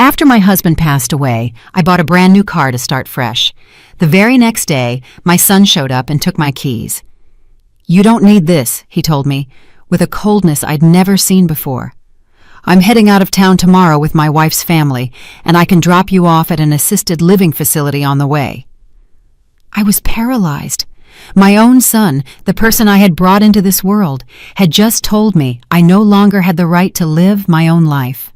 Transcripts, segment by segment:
After my husband passed away, I bought a brand new car to start fresh. The very next day, my son showed up and took my keys. "You don't need this," he told me, with a coldness I'd never seen before. "I'm heading out of town tomorrow with my wife's family, and I can drop you off at an assisted living facility on the way." I was paralyzed. My own son, the person I had brought into this world, had just told me I no longer had the right to live my own life.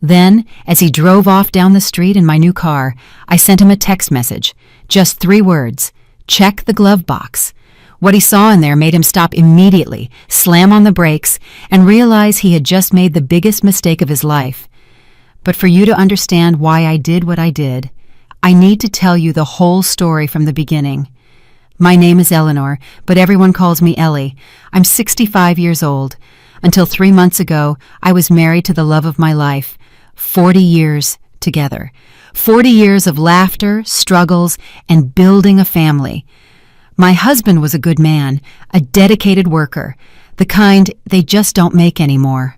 Then, as he drove off down the street in my new car, I sent him a text message. Just 3 words: "Check the glove box." What he saw in there made him stop immediately, slam on the brakes, and realize he had just made the biggest mistake of his life. But for you to understand why I did what I did, I need to tell you the whole story from the beginning. My name is Eleanor, but everyone calls me Ellie. I'm 65 years old. Until 3 months ago, I was married to the love of my life. 40 years together. 40 years of laughter, struggles, and building a family. My husband was a good man, a dedicated worker, the kind they just don't make anymore.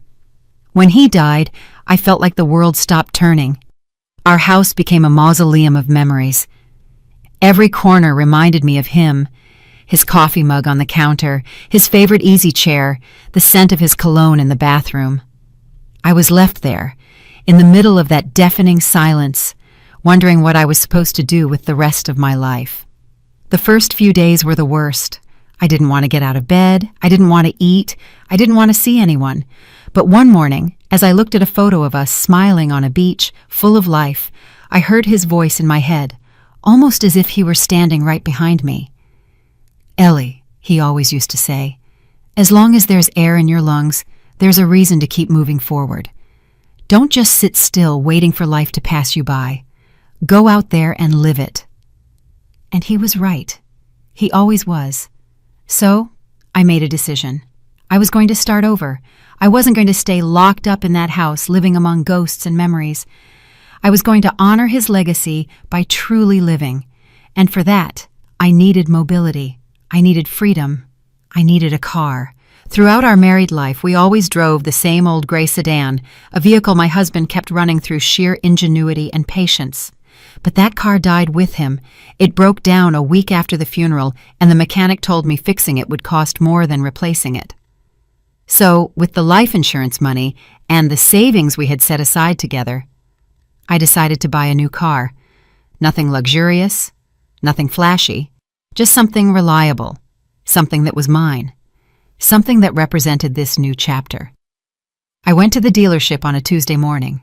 When he died, I felt like the world stopped turning. Our house became a mausoleum of memories. Every corner reminded me of him. His coffee mug on the counter, his favorite easy chair, the scent of his cologne in the bathroom. I was left there, in the middle of that deafening silence, wondering what I was supposed to do with the rest of my life. The first few days were the worst. I didn't want to get out of bed. I didn't want to eat. I didn't want to see anyone. But one morning, as I looked at a photo of us smiling on a beach, full of life, I heard his voice in my head, almost as if he were standing right behind me. "Ellie," he always used to say, "as long as there's air in your lungs, there's a reason to keep moving forward. Don't just sit still waiting for life to pass you by. Go out there and live it." And he was right. He always was. So, I made a decision. I was going to start over. I wasn't going to stay locked up in that house living among ghosts and memories. I was going to honor his legacy by truly living. And for that, I needed mobility. I needed freedom. I needed a car. Throughout our married life, we always drove the same old gray sedan, a vehicle my husband kept running through sheer ingenuity and patience. But that car died with him. It broke down a week after the funeral, and the mechanic told me fixing it would cost more than replacing it. So, with the life insurance money and the savings we had set aside together, I decided to buy a new car. Nothing luxurious, nothing flashy, just something reliable, something that was mine, something that represented this new chapter. I went to the dealership on a Tuesday morning.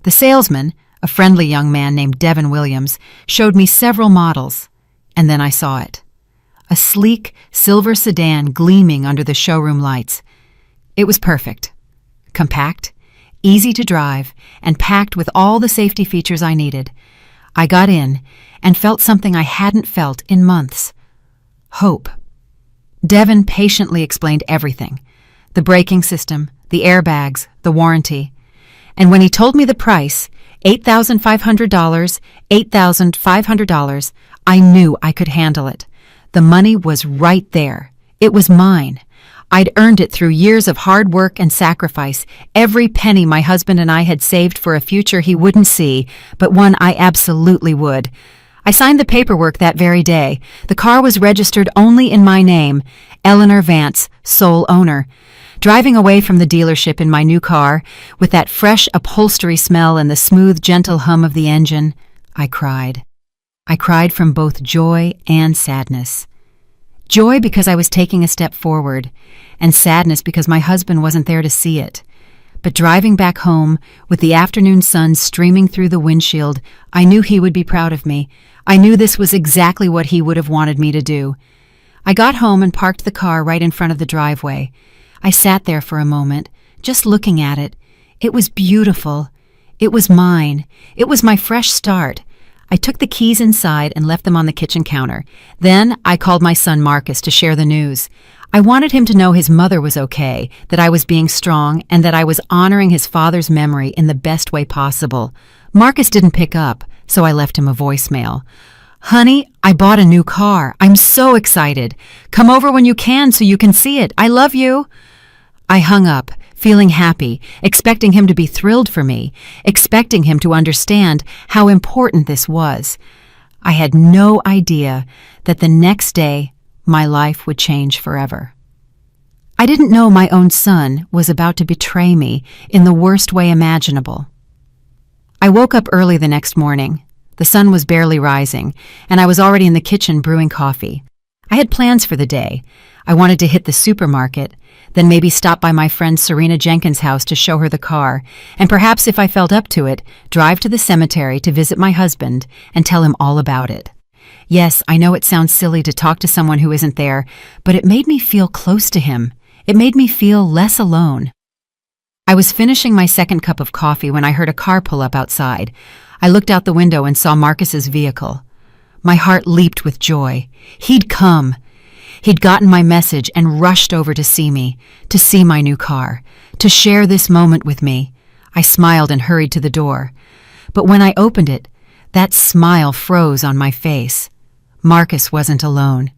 The salesman, a friendly young man named Devin Williams, showed me several models, and then I saw it. A sleek, silver sedan gleaming under the showroom lights. It was perfect. Compact, easy to drive, and packed with all the safety features I needed. I got in and felt something I hadn't felt in months. Hope. Devin patiently explained everything. The braking system, the airbags, the warranty. And when he told me the price, $8,500, $8,500, I knew I could handle it. The money was right there. It was mine. I'd earned it through years of hard work and sacrifice, every penny my husband and I had saved for a future he wouldn't see, but one I absolutely would. I signed the paperwork that very day. The car was registered only in my name, Eleanor Vance, sole owner. Driving away from the dealership in my new car, with that fresh upholstery smell and the smooth, gentle hum of the engine, I cried. I cried from both joy and sadness. Joy because I was taking a step forward, and sadness because my husband wasn't there to see it. But driving back home, with the afternoon sun streaming through the windshield, I knew he would be proud of me. I knew this was exactly what he would have wanted me to do. I got home and parked the car right in front of the driveway. I sat there for a moment, just looking at it. It was beautiful. It was mine. It was my fresh start. I took the keys inside and left them on the kitchen counter. Then I called my son Marcus to share the news. I wanted him to know his mother was okay, that I was being strong, and that I was honoring his father's memory in the best way possible. Marcus didn't pick up, so I left him a voicemail. "Honey, I bought a new car. I'm so excited. Come over when you can so you can see it. I love you." I hung up, feeling happy, expecting him to be thrilled for me, expecting him to understand how important this was. I had no idea that the next day my life would change forever. I didn't know my own son was about to betray me in the worst way imaginable. I woke up early the next morning. The sun was barely rising, and I was already in the kitchen brewing coffee. I had plans for the day. I wanted to hit the supermarket, then maybe stop by my friend Serena Jenkins' house to show her the car, and perhaps if I felt up to it, drive to the cemetery to visit my husband and tell him all about it. Yes, I know it sounds silly to talk to someone who isn't there, but it made me feel close to him. It made me feel less alone. I was finishing my second cup of coffee when I heard a car pull up outside. I looked out the window and saw Marcus's vehicle. My heart leaped with joy. He'd come. He'd gotten my message and rushed over to see me, to see my new car, to share this moment with me. I smiled and hurried to the door. But when I opened it, that smile froze on my face. Marcus wasn't alone.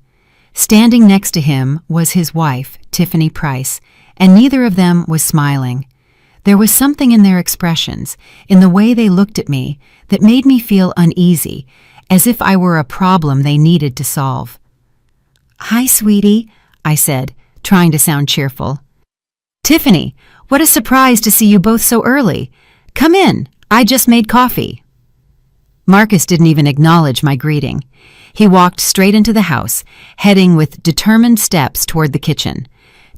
Standing next to him was his wife, Tiffany Price, and neither of them was smiling. There was something in their expressions, in the way they looked at me, that made me feel uneasy, as if I were a problem they needed to solve. "Hi, sweetie," I said, trying to sound cheerful. "Tiffany, what a surprise to see you both so early. Come in, I just made coffee." Marcus didn't even acknowledge my greeting. He walked straight into the house, heading with determined steps toward the kitchen.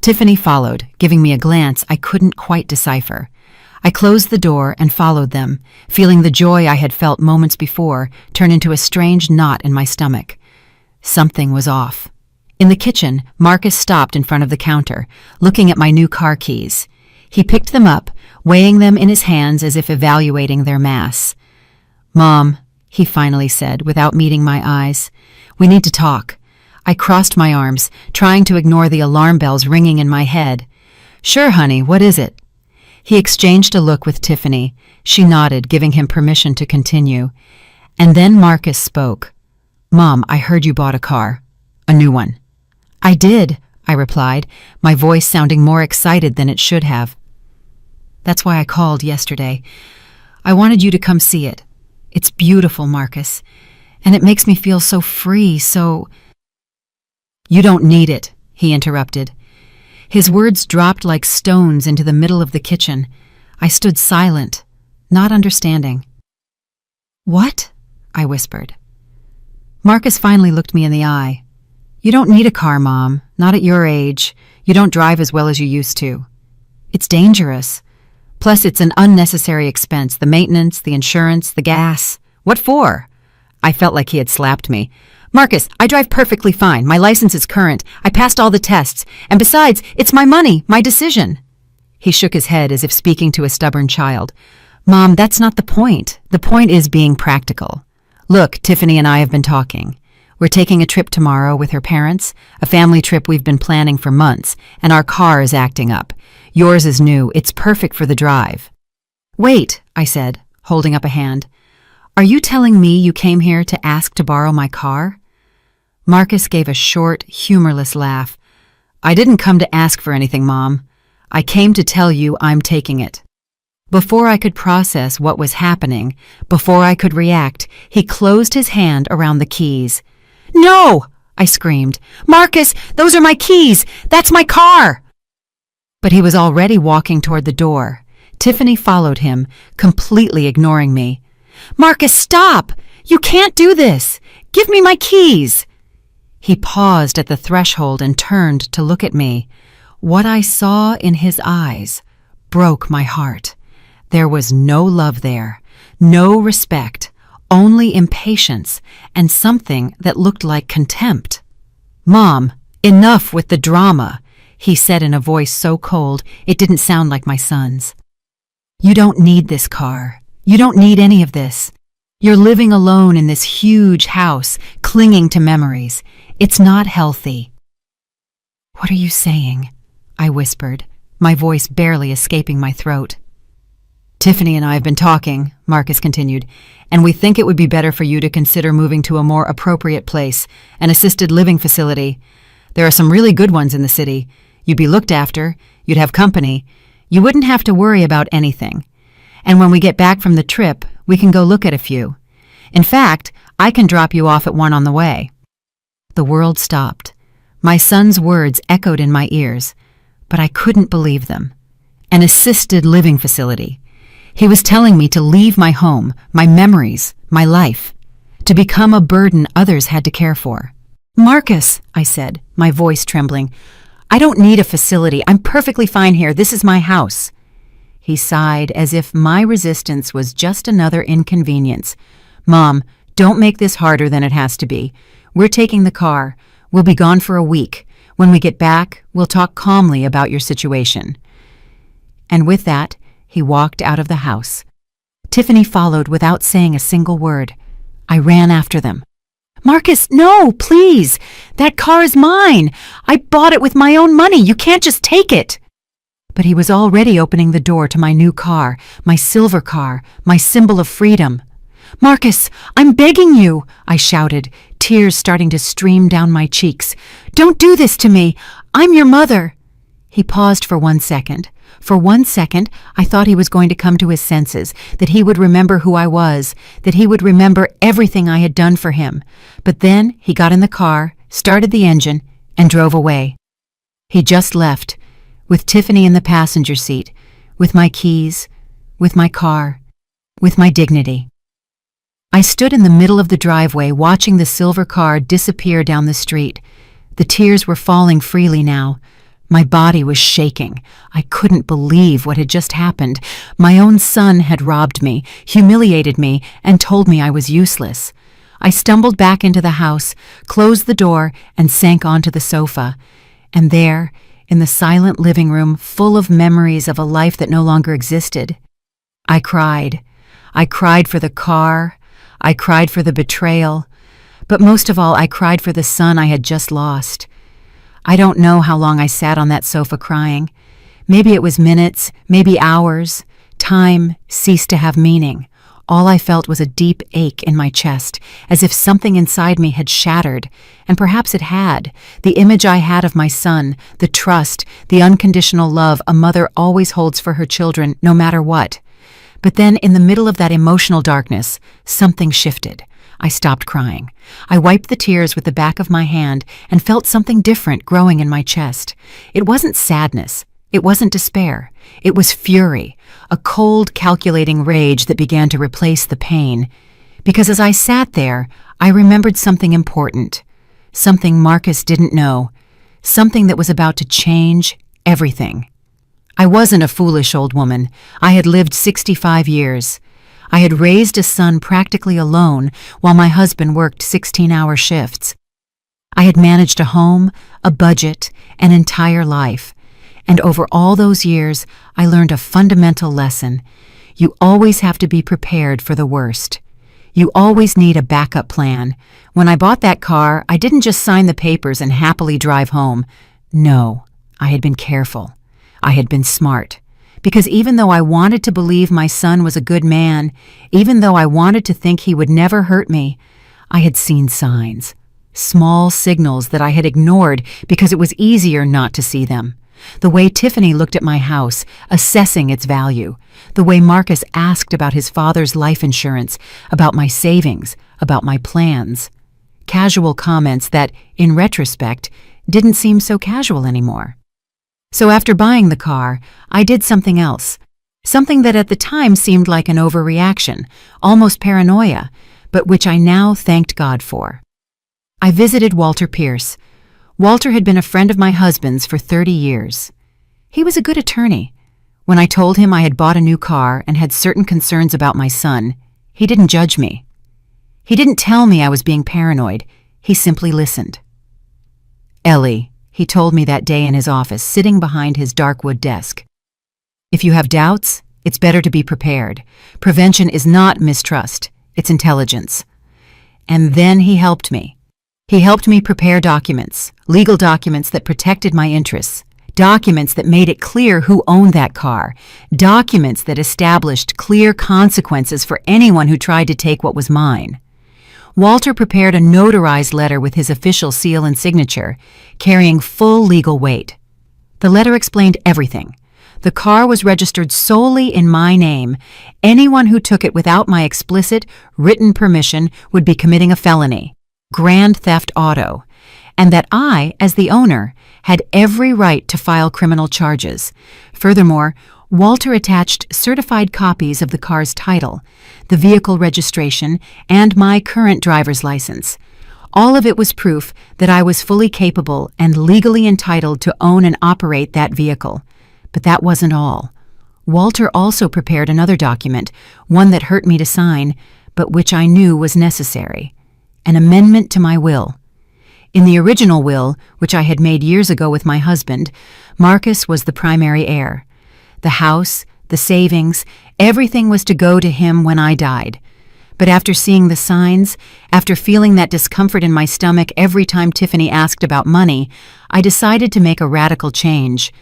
Tiffany followed, giving me a glance I couldn't quite decipher. I closed the door and followed them, feeling the joy I had felt moments before turn into a strange knot in my stomach. Something was off. In the kitchen, Marcus stopped in front of the counter, looking at my new car keys. He picked them up, weighing them in his hands as if evaluating their mass. "Mom," he finally said, without meeting my eyes, "we need to talk." I crossed my arms, trying to ignore the alarm bells ringing in my head. "Sure, honey, what is it?" He exchanged a look with Tiffany. She nodded, giving him permission to continue. And then Marcus spoke. "Mom, I heard you bought a car. A new one." "I did," I replied, my voice sounding more excited than it should have. "That's why I called yesterday. I wanted you to come see it. It's beautiful, Marcus, and it makes me feel so free, so—" "You don't need it," he interrupted. His words dropped like stones into the middle of the kitchen. I stood silent, not understanding. "What?" I whispered. Marcus finally looked me in the eye. "You don't need a car, Mom. Not at your age. You don't drive as well as you used to. It's dangerous. Plus, it's an unnecessary expense, the maintenance, the insurance, the gas. What for?" I felt like he had slapped me. "Marcus, I drive perfectly fine. My license is current. I passed all the tests. And besides, it's my money, my decision." He shook his head as if speaking to a stubborn child. "Mom, that's not the point. The point is being practical. Look, Tiffany and I have been talking. We're taking a trip tomorrow with her parents, a family trip we've been planning for months, and our car is acting up. Yours is new. It's perfect for the drive." "Wait," I said, holding up a hand. "Are you telling me you came here to ask to borrow my car?" Marcus gave a short, humorless laugh. "I didn't come to ask for anything, Mom. I came to tell you I'm taking it." Before I could process what was happening, before I could react, he closed his hand around the keys. "No!" I screamed. "Marcus, those are my keys! That's my car!" But he was already walking toward the door. Tiffany followed him, completely ignoring me. "Marcus, stop! You can't do this! Give me my keys!" He paused at the threshold and turned to look at me. What I saw in his eyes broke my heart. There was no love there, no respect, only impatience and something that looked like contempt. "Mom, enough with the drama," he said in a voice so cold it didn't sound like my son's. "You don't need this car. You don't need any of this. You're living alone in this huge house, clinging to memories. It's not healthy." "What are you saying?" I whispered, my voice barely escaping my throat. "Tiffany and I have been talking," Marcus continued, "and we think it would be better for you to consider moving to a more appropriate place, an assisted living facility. There are some really good ones in the city. You'd be looked after, you'd have company, You wouldn't have to worry about anything. And when we get back from the trip, we can go look at a few. In fact, I can drop you off at one on the way." The world stopped. My son's words echoed in my ears, but I couldn't believe them. An assisted living facility. He was telling me to leave my home, my memories, my life, to become a burden others had to care for. "Marcus," I said, my voice trembling, "I don't need a facility. I'm perfectly fine here. This is my house." He sighed as if my resistance was just another inconvenience. "Mom, don't make this harder than it has to be. We're taking the car. We'll be gone for a week. When we get back, we'll talk calmly about your situation." And with that, he walked out of the house. Tiffany followed without saying a single word. I ran after them. "Marcus, no, please! That car is mine! I bought it with my own money! You can't just take it!" But he was already opening the door to my new car, my silver car, my symbol of freedom. "Marcus, I'm begging you!" I shouted, tears starting to stream down my cheeks. "Don't do this to me! I'm your mother!" He paused for 1 second. For 1 second, I thought he was going to come to his senses, that he would remember who I was, that he would remember everything I had done for him. But then he got in the car, started the engine, and drove away. He just left, with Tiffany in the passenger seat, with my keys, with my car, with my dignity. I stood in the middle of the driveway watching the silver car disappear down the street. The tears were falling freely now. My body was shaking. I couldn't believe what had just happened. My own son had robbed me, humiliated me, and told me I was useless. I stumbled back into the house, closed the door, and sank onto the sofa. And there, in the silent living room full of memories of a life that no longer existed, I cried. I cried for the car. I cried for the betrayal. But most of all, I cried for the son I had just lost. I don't know how long I sat on that sofa crying. Maybe it was minutes, maybe hours. Time ceased to have meaning. All I felt was a deep ache in my chest, as if something inside me had shattered, and perhaps it had. The image I had of my son, the trust, the unconditional love a mother always holds for her children, no matter what. But then, in the middle of that emotional darkness, something shifted. I stopped crying. I wiped the tears with the back of my hand and felt something different growing in my chest. It wasn't sadness. It wasn't despair. It was fury, a cold, calculating rage that began to replace the pain. Because as I sat there, I remembered something important, something Marcus didn't know, something that was about to change everything. I wasn't a foolish old woman. I had lived 65 years. I had raised a son practically alone while my husband worked 16-hour shifts. I had managed a home, a budget, an entire life. And over all those years, I learned a fundamental lesson. You always have to be prepared for the worst. You always need a backup plan. When I bought that car, I didn't just sign the papers and happily drive home. No, I had been careful. I had been smart. Because even though I wanted to believe my son was a good man, even though I wanted to think he would never hurt me, I had seen signs. Small signals that I had ignored because it was easier not to see them. The way Tiffany looked at my house, assessing its value. The way Marcus asked about his father's life insurance, about my savings, about my plans. Casual comments that, in retrospect, didn't seem so casual anymore. So after buying the car, I did something else. Something that at the time seemed like an overreaction, almost paranoia, but which I now thanked God for. I visited Walter Pierce. Walter had been a friend of my husband's for 30 years. He was a good attorney. When I told him I had bought a new car and had certain concerns about my son, he didn't judge me. He didn't tell me I was being paranoid. He simply listened. "Ellie," he told me that day in his office, sitting behind his dark wood desk. "If you have doubts, it's better to be prepared. Prevention is not mistrust, it's intelligence." And then he helped me. He helped me prepare documents, legal documents that protected my interests, documents that made it clear who owned that car, documents that established clear consequences for anyone who tried to take what was mine. Walter prepared a notarized letter with his official seal and signature, carrying full legal weight. The letter explained everything: The car was registered solely in my name. Anyone who took it without my explicit, written permission would be committing a felony, grand theft auto, and that I, as the owner, had every right to file criminal charges. Furthermore, Walter attached certified copies of the car's title, the vehicle registration, and my current driver's license. All of it was proof that I was fully capable and legally entitled to own and operate that vehicle. But that wasn't all. Walter also prepared another document, one that hurt me to sign, but which I knew was necessary: an amendment to my will. In the original will, which I had made years ago with my husband, Marcus was the primary heir. The house, the savings, everything was to go to him when I died. But after seeing the signs, after feeling that discomfort in my stomach every time Tiffany asked about money, I decided to make a radical change.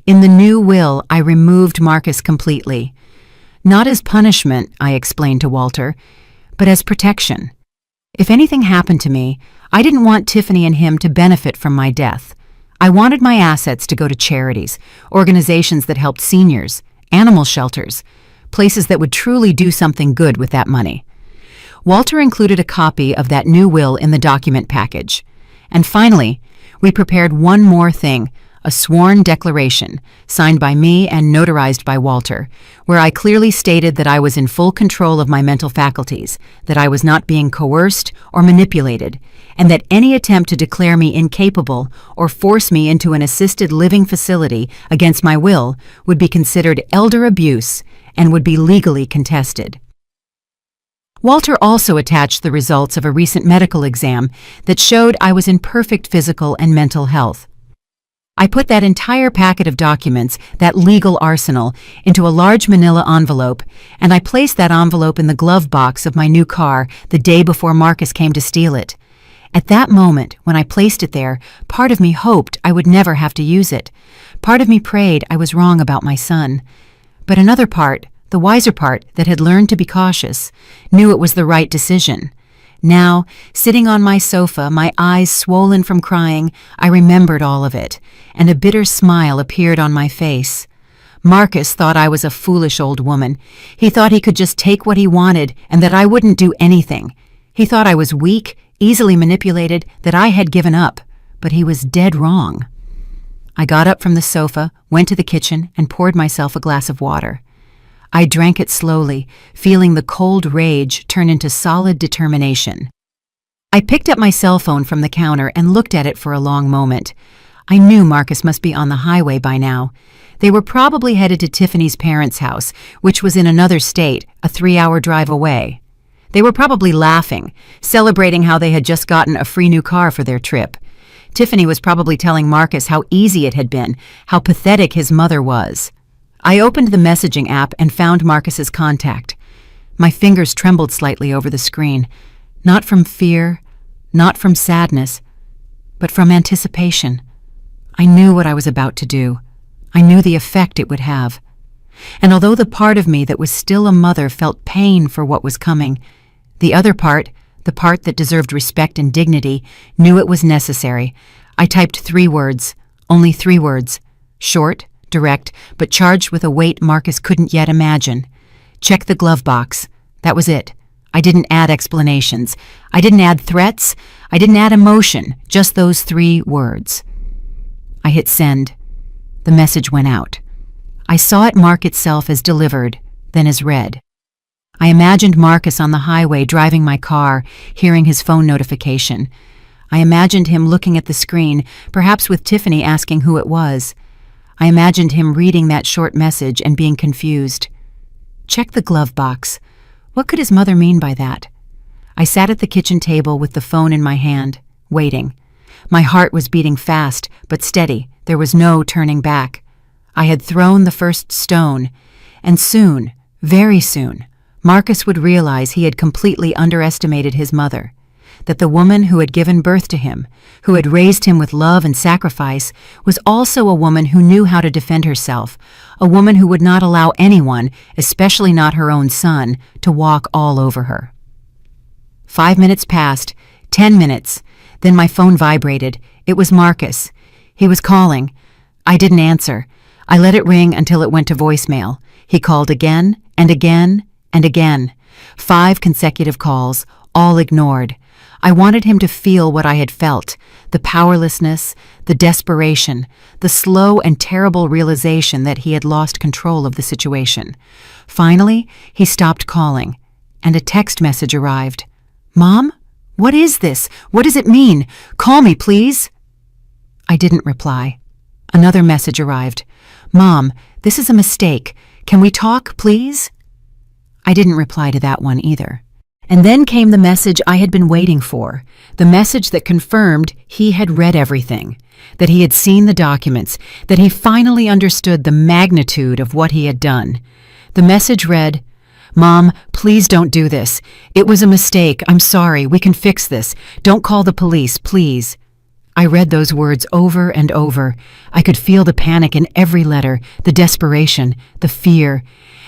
In the new will, I removed Marcus completely. Not as punishment, I explained to Walter, but as protection. If anything happened to me, I didn't want Tiffany and him to benefit from my death. I wanted my assets to go to charities, organizations that helped seniors, animal shelters, places that would truly do something good with that money. Walter included a copy of that new will in the document package. And finally, we prepared one more thing, a sworn declaration, signed by me and notarized by Walter, where I clearly stated that I was in full control of my mental faculties, that I was not being coerced or manipulated, and that any attempt to declare me incapable or force me into an assisted living facility against my will would be considered elder abuse and would be legally contested. Walter also attached the results of a recent medical exam that showed I was in perfect physical and mental health. I put that entire packet of documents, that legal arsenal, into a large manila envelope, and I placed that envelope in the glove box of my new car the day before Marcus came to steal it. At that moment, when I placed it there, part of me hoped I would never have to use it. Part of me prayed I was wrong about my son. But another part, the wiser part that had learned to be cautious, knew it was the right decision. Now, sitting on my sofa, my eyes swollen from crying, I remembered all of it, and a bitter smile appeared on my face. Marcus thought I was a foolish old woman. He thought he could just take what he wanted and that I wouldn't do anything. He thought I was weak, easily manipulated, that I had given up, but he was dead wrong. I got up from the sofa, went to the kitchen, and poured myself a glass of water. I drank it slowly, feeling the cold rage turn into solid determination. I picked up my cell phone from the counter and looked at it for a long moment. I knew Marcus must be on the highway by now. They were probably headed to Tiffany's parents' house, which was in another state, a 3-hour drive away. They were probably laughing, celebrating how they had just gotten a free new car for their trip. Tiffany was probably telling Marcus how easy it had been, how pathetic his mother was. I opened the messaging app and found Marcus's contact. My fingers trembled slightly over the screen, not from fear, not from sadness, but from anticipation. I knew what I was about to do. I knew the effect it would have. And although the part of me that was still a mother felt pain for what was coming, the other part, the part that deserved respect and dignity, knew it was necessary. I typed 3 words, only 3 words, short, direct, but charged with a weight Marcus couldn't yet imagine. Check the glove box. That was it. I didn't add explanations. I didn't add threats. I didn't add emotion, just those 3 words. I hit send. The message went out. I saw it mark itself as delivered, then as read. I imagined Marcus on the highway driving my car, hearing his phone notification. I imagined him looking at the screen, perhaps with Tiffany asking who it was. I imagined him reading that short message and being confused. Check the glove box. What could his mother mean by that? I sat at the kitchen table with the phone in my hand, waiting. My heart was beating fast, but steady. There was no turning back. I had thrown the first stone, and soon, very soon, Marcus would realize he had completely underestimated his mother, that the woman who had given birth to him, who had raised him with love and sacrifice, was also a woman who knew how to defend herself, a woman who would not allow anyone, especially not her own son, to walk all over her. 5 minutes passed, 10 minutes, then my phone vibrated. It was Marcus. He was calling. I didn't answer. I let it ring until it went to voicemail. He called again and again and again. 5 consecutive calls, all ignored. I wanted him to feel what I had felt, the powerlessness, the desperation, the slow and terrible realization that he had lost control of the situation. Finally, he stopped calling, and a text message arrived. "Mom? What is this? What does it mean? Call me, please." I didn't reply. Another message arrived. "Mom, this is a mistake. Can we talk, please?" I didn't reply to that one either. And then came the message I had been waiting for, the message that confirmed he had read everything, that he had seen the documents, that he finally understood the magnitude of what he had done. The message read, "Mom, please don't do this. It was a mistake. I'm sorry. We can fix this. Don't call the police, please." I read those words over and over. I could feel the panic in every letter, the desperation, the fear.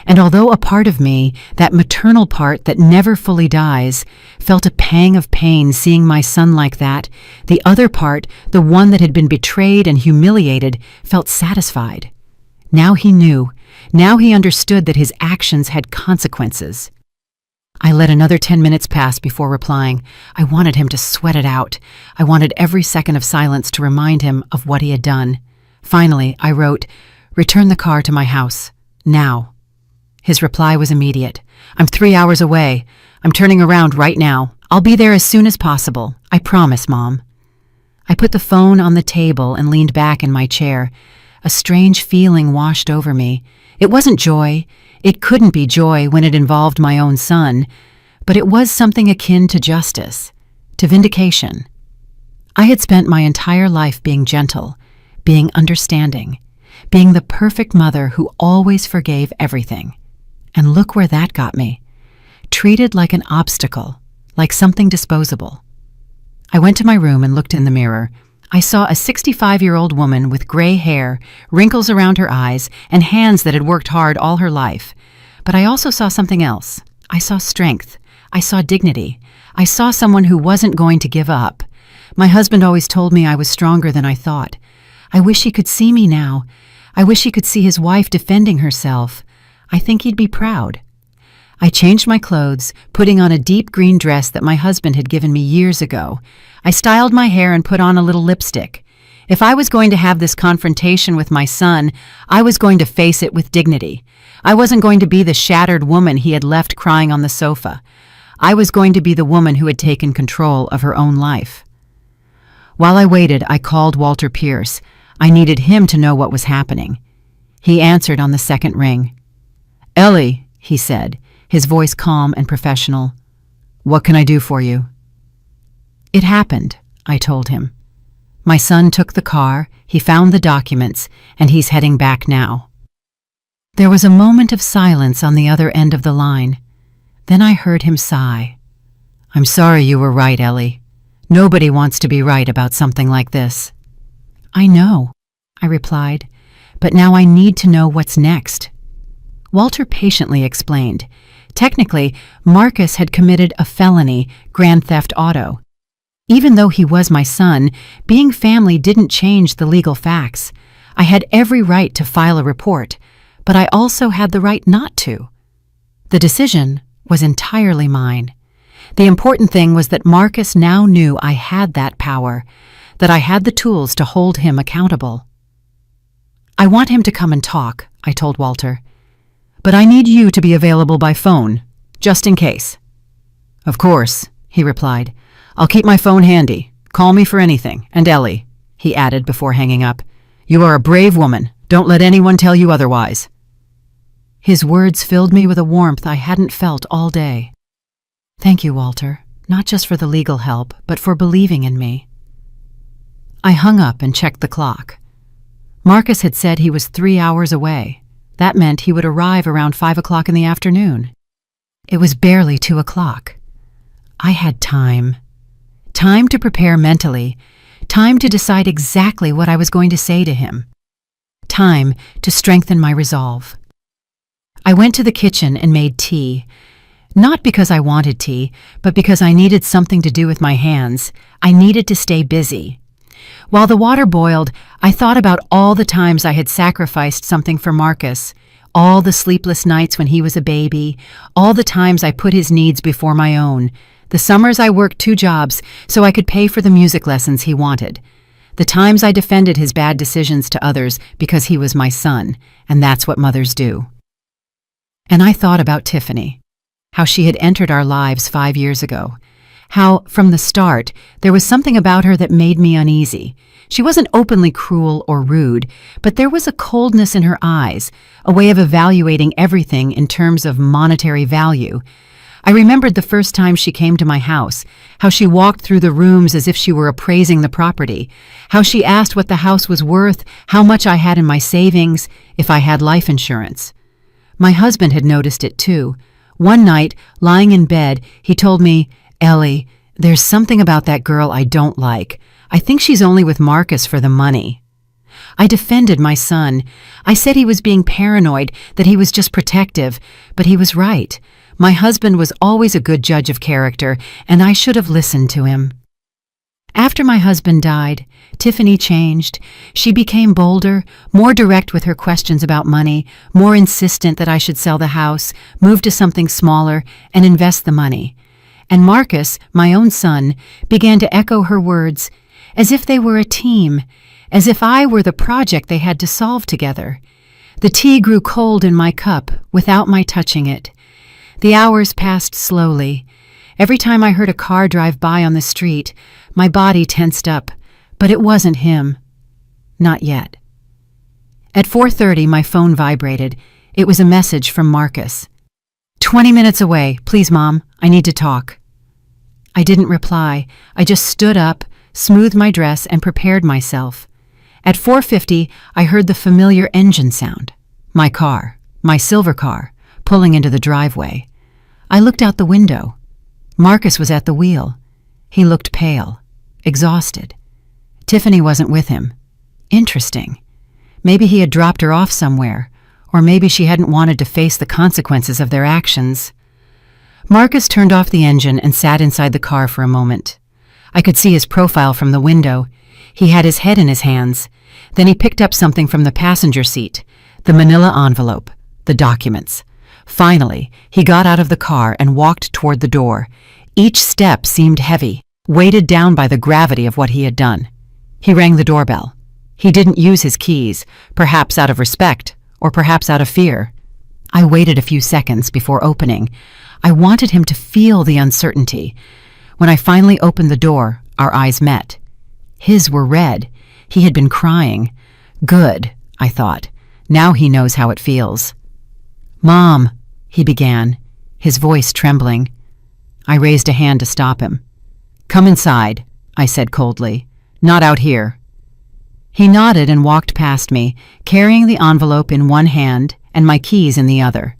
And although a part of me, that maternal part that never fully dies, felt a pang of pain seeing my son like that, the other part, the one that had been betrayed and humiliated, felt satisfied. Now he knew. Now he understood that his actions had consequences. I let another 10 minutes pass before replying. I wanted him to sweat it out. I wanted every second of silence to remind him of what he had done. Finally, I wrote, "Return the car to my house. Now." His reply was immediate. "I'm 3 hours away. I'm turning around right now. I'll be there as soon as possible. I promise, Mom." I put the phone on the table and leaned back in my chair. A strange feeling washed over me. It wasn't joy. It couldn't be joy when it involved my own son, but it was something akin to justice, to vindication. I had spent my entire life being gentle, being understanding, being the perfect mother who always forgave everything. And look where that got me. Treated like an obstacle, like something disposable. I went to my room and looked in the mirror. I saw a 65-year-old woman with gray hair, wrinkles around her eyes, and hands that had worked hard all her life. But I also saw something else. I saw strength. I saw dignity. I saw someone who wasn't going to give up. My husband always told me I was stronger than I thought. I wish he could see me now. I wish he could see his wife defending herself. I think he'd be proud. I changed my clothes, putting on a deep green dress that my husband had given me years ago. I styled my hair and put on a little lipstick. If I was going to have this confrontation with my son, I was going to face it with dignity. I wasn't going to be the shattered woman he had left crying on the sofa. I was going to be the woman who had taken control of her own life. While I waited, I called Walter Pierce. I needed him to know what was happening. He answered on the second ring. "Ellie," he said, his voice calm and professional. "What can I do for you?" "It happened," I told him. "My son took the car, he found the documents, and he's heading back now." There was a moment of silence on the other end of the line. Then I heard him sigh. "I'm sorry you were right, Ellie. Nobody wants to be right about something like this." "I know," I replied, "but now I need to know what's next." Walter patiently explained. Technically, Marcus had committed a felony, grand theft auto. Even though he was my son, being family didn't change the legal facts. I had every right to file a report, but I also had the right not to. The decision was entirely mine. The important thing was that Marcus now knew I had that power, that I had the tools to hold him accountable. "I want him to come and talk," I told Walter. "But I need you to be available by phone, just in case." "Of course," he replied. "I'll keep my phone handy. Call me for anything. And Ellie," he added before hanging up, "you are a brave woman. Don't let anyone tell you otherwise." His words filled me with a warmth I hadn't felt all day. Thank you, Walter, not just for the legal help, but for believing in me. I hung up and checked the clock. Marcus had said he was 3 hours away. That meant he would arrive around 5 o'clock in the afternoon. It was barely 2 o'clock. I had time. Time to prepare mentally. Time to decide exactly what I was going to say to him. Time to strengthen my resolve. I went to the kitchen and made tea. Not because I wanted tea, but because I needed something to do with my hands. I needed to stay busy. While the water boiled, I thought about all the times I had sacrificed something for Marcus, all the sleepless nights when he was a baby, all the times I put his needs before my own, the summers I worked 2 jobs so I could pay for the music lessons he wanted, the times I defended his bad decisions to others because he was my son, and that's what mothers do. And I thought about Tiffany, how she had entered our lives 5 years ago, how, from the start, there was something about her that made me uneasy. She wasn't openly cruel or rude, but there was a coldness in her eyes, a way of evaluating everything in terms of monetary value. I remembered the first time she came to my house, how she walked through the rooms as if she were appraising the property, how she asked what the house was worth, how much I had in my savings, if I had life insurance. My husband had noticed it too. One night, lying in bed, he told me, "Ellie, there's something about that girl I don't like. I think she's only with Marcus for the money." I defended my son. I said he was being paranoid, that he was just protective, but he was right. My husband was always a good judge of character, and I should have listened to him. After my husband died, Tiffany changed. She became bolder, more direct with her questions about money, more insistent that I should sell the house, move to something smaller, and invest the money. And Marcus, my own son, began to echo her words, as if they were a team, as if I were the project they had to solve together. The tea grew cold in my cup without my touching it. The hours passed slowly. Every time I heard a car drive by on the street, my body tensed up, but it wasn't him. Not yet. At 4:30, my phone vibrated. It was a message from Marcus. 20 minutes away. Please, Mom, I need to talk. I didn't reply. I just stood up, smoothed my dress, and prepared myself. At 4:50, I heard the familiar engine sound. My car, my silver car, pulling into the driveway. I looked out the window. Marcus was at the wheel. He looked pale, exhausted. Tiffany wasn't with him. Interesting. Maybe he had dropped her off somewhere, or maybe she hadn't wanted to face the consequences of their actions. Marcus turned off the engine and sat inside the car for a moment. I could see his profile from the window. He had his head in his hands. Then he picked up something from the passenger seat, the manila envelope, the documents. Finally, he got out of the car and walked toward the door. Each step seemed heavy, weighted down by the gravity of what he had done. He rang the doorbell. He didn't use his keys, perhaps out of respect, or perhaps out of fear. I waited a few seconds before opening. I wanted him to feel the uncertainty. When I finally opened the door, our eyes met. His were red. He had been crying. Good, I thought. Now he knows how it feels. "Mom," he began, his voice trembling. I raised a hand to stop him. "Come inside," I said coldly. "Not out here." He nodded and walked past me, carrying the envelope in one hand and my keys in the other.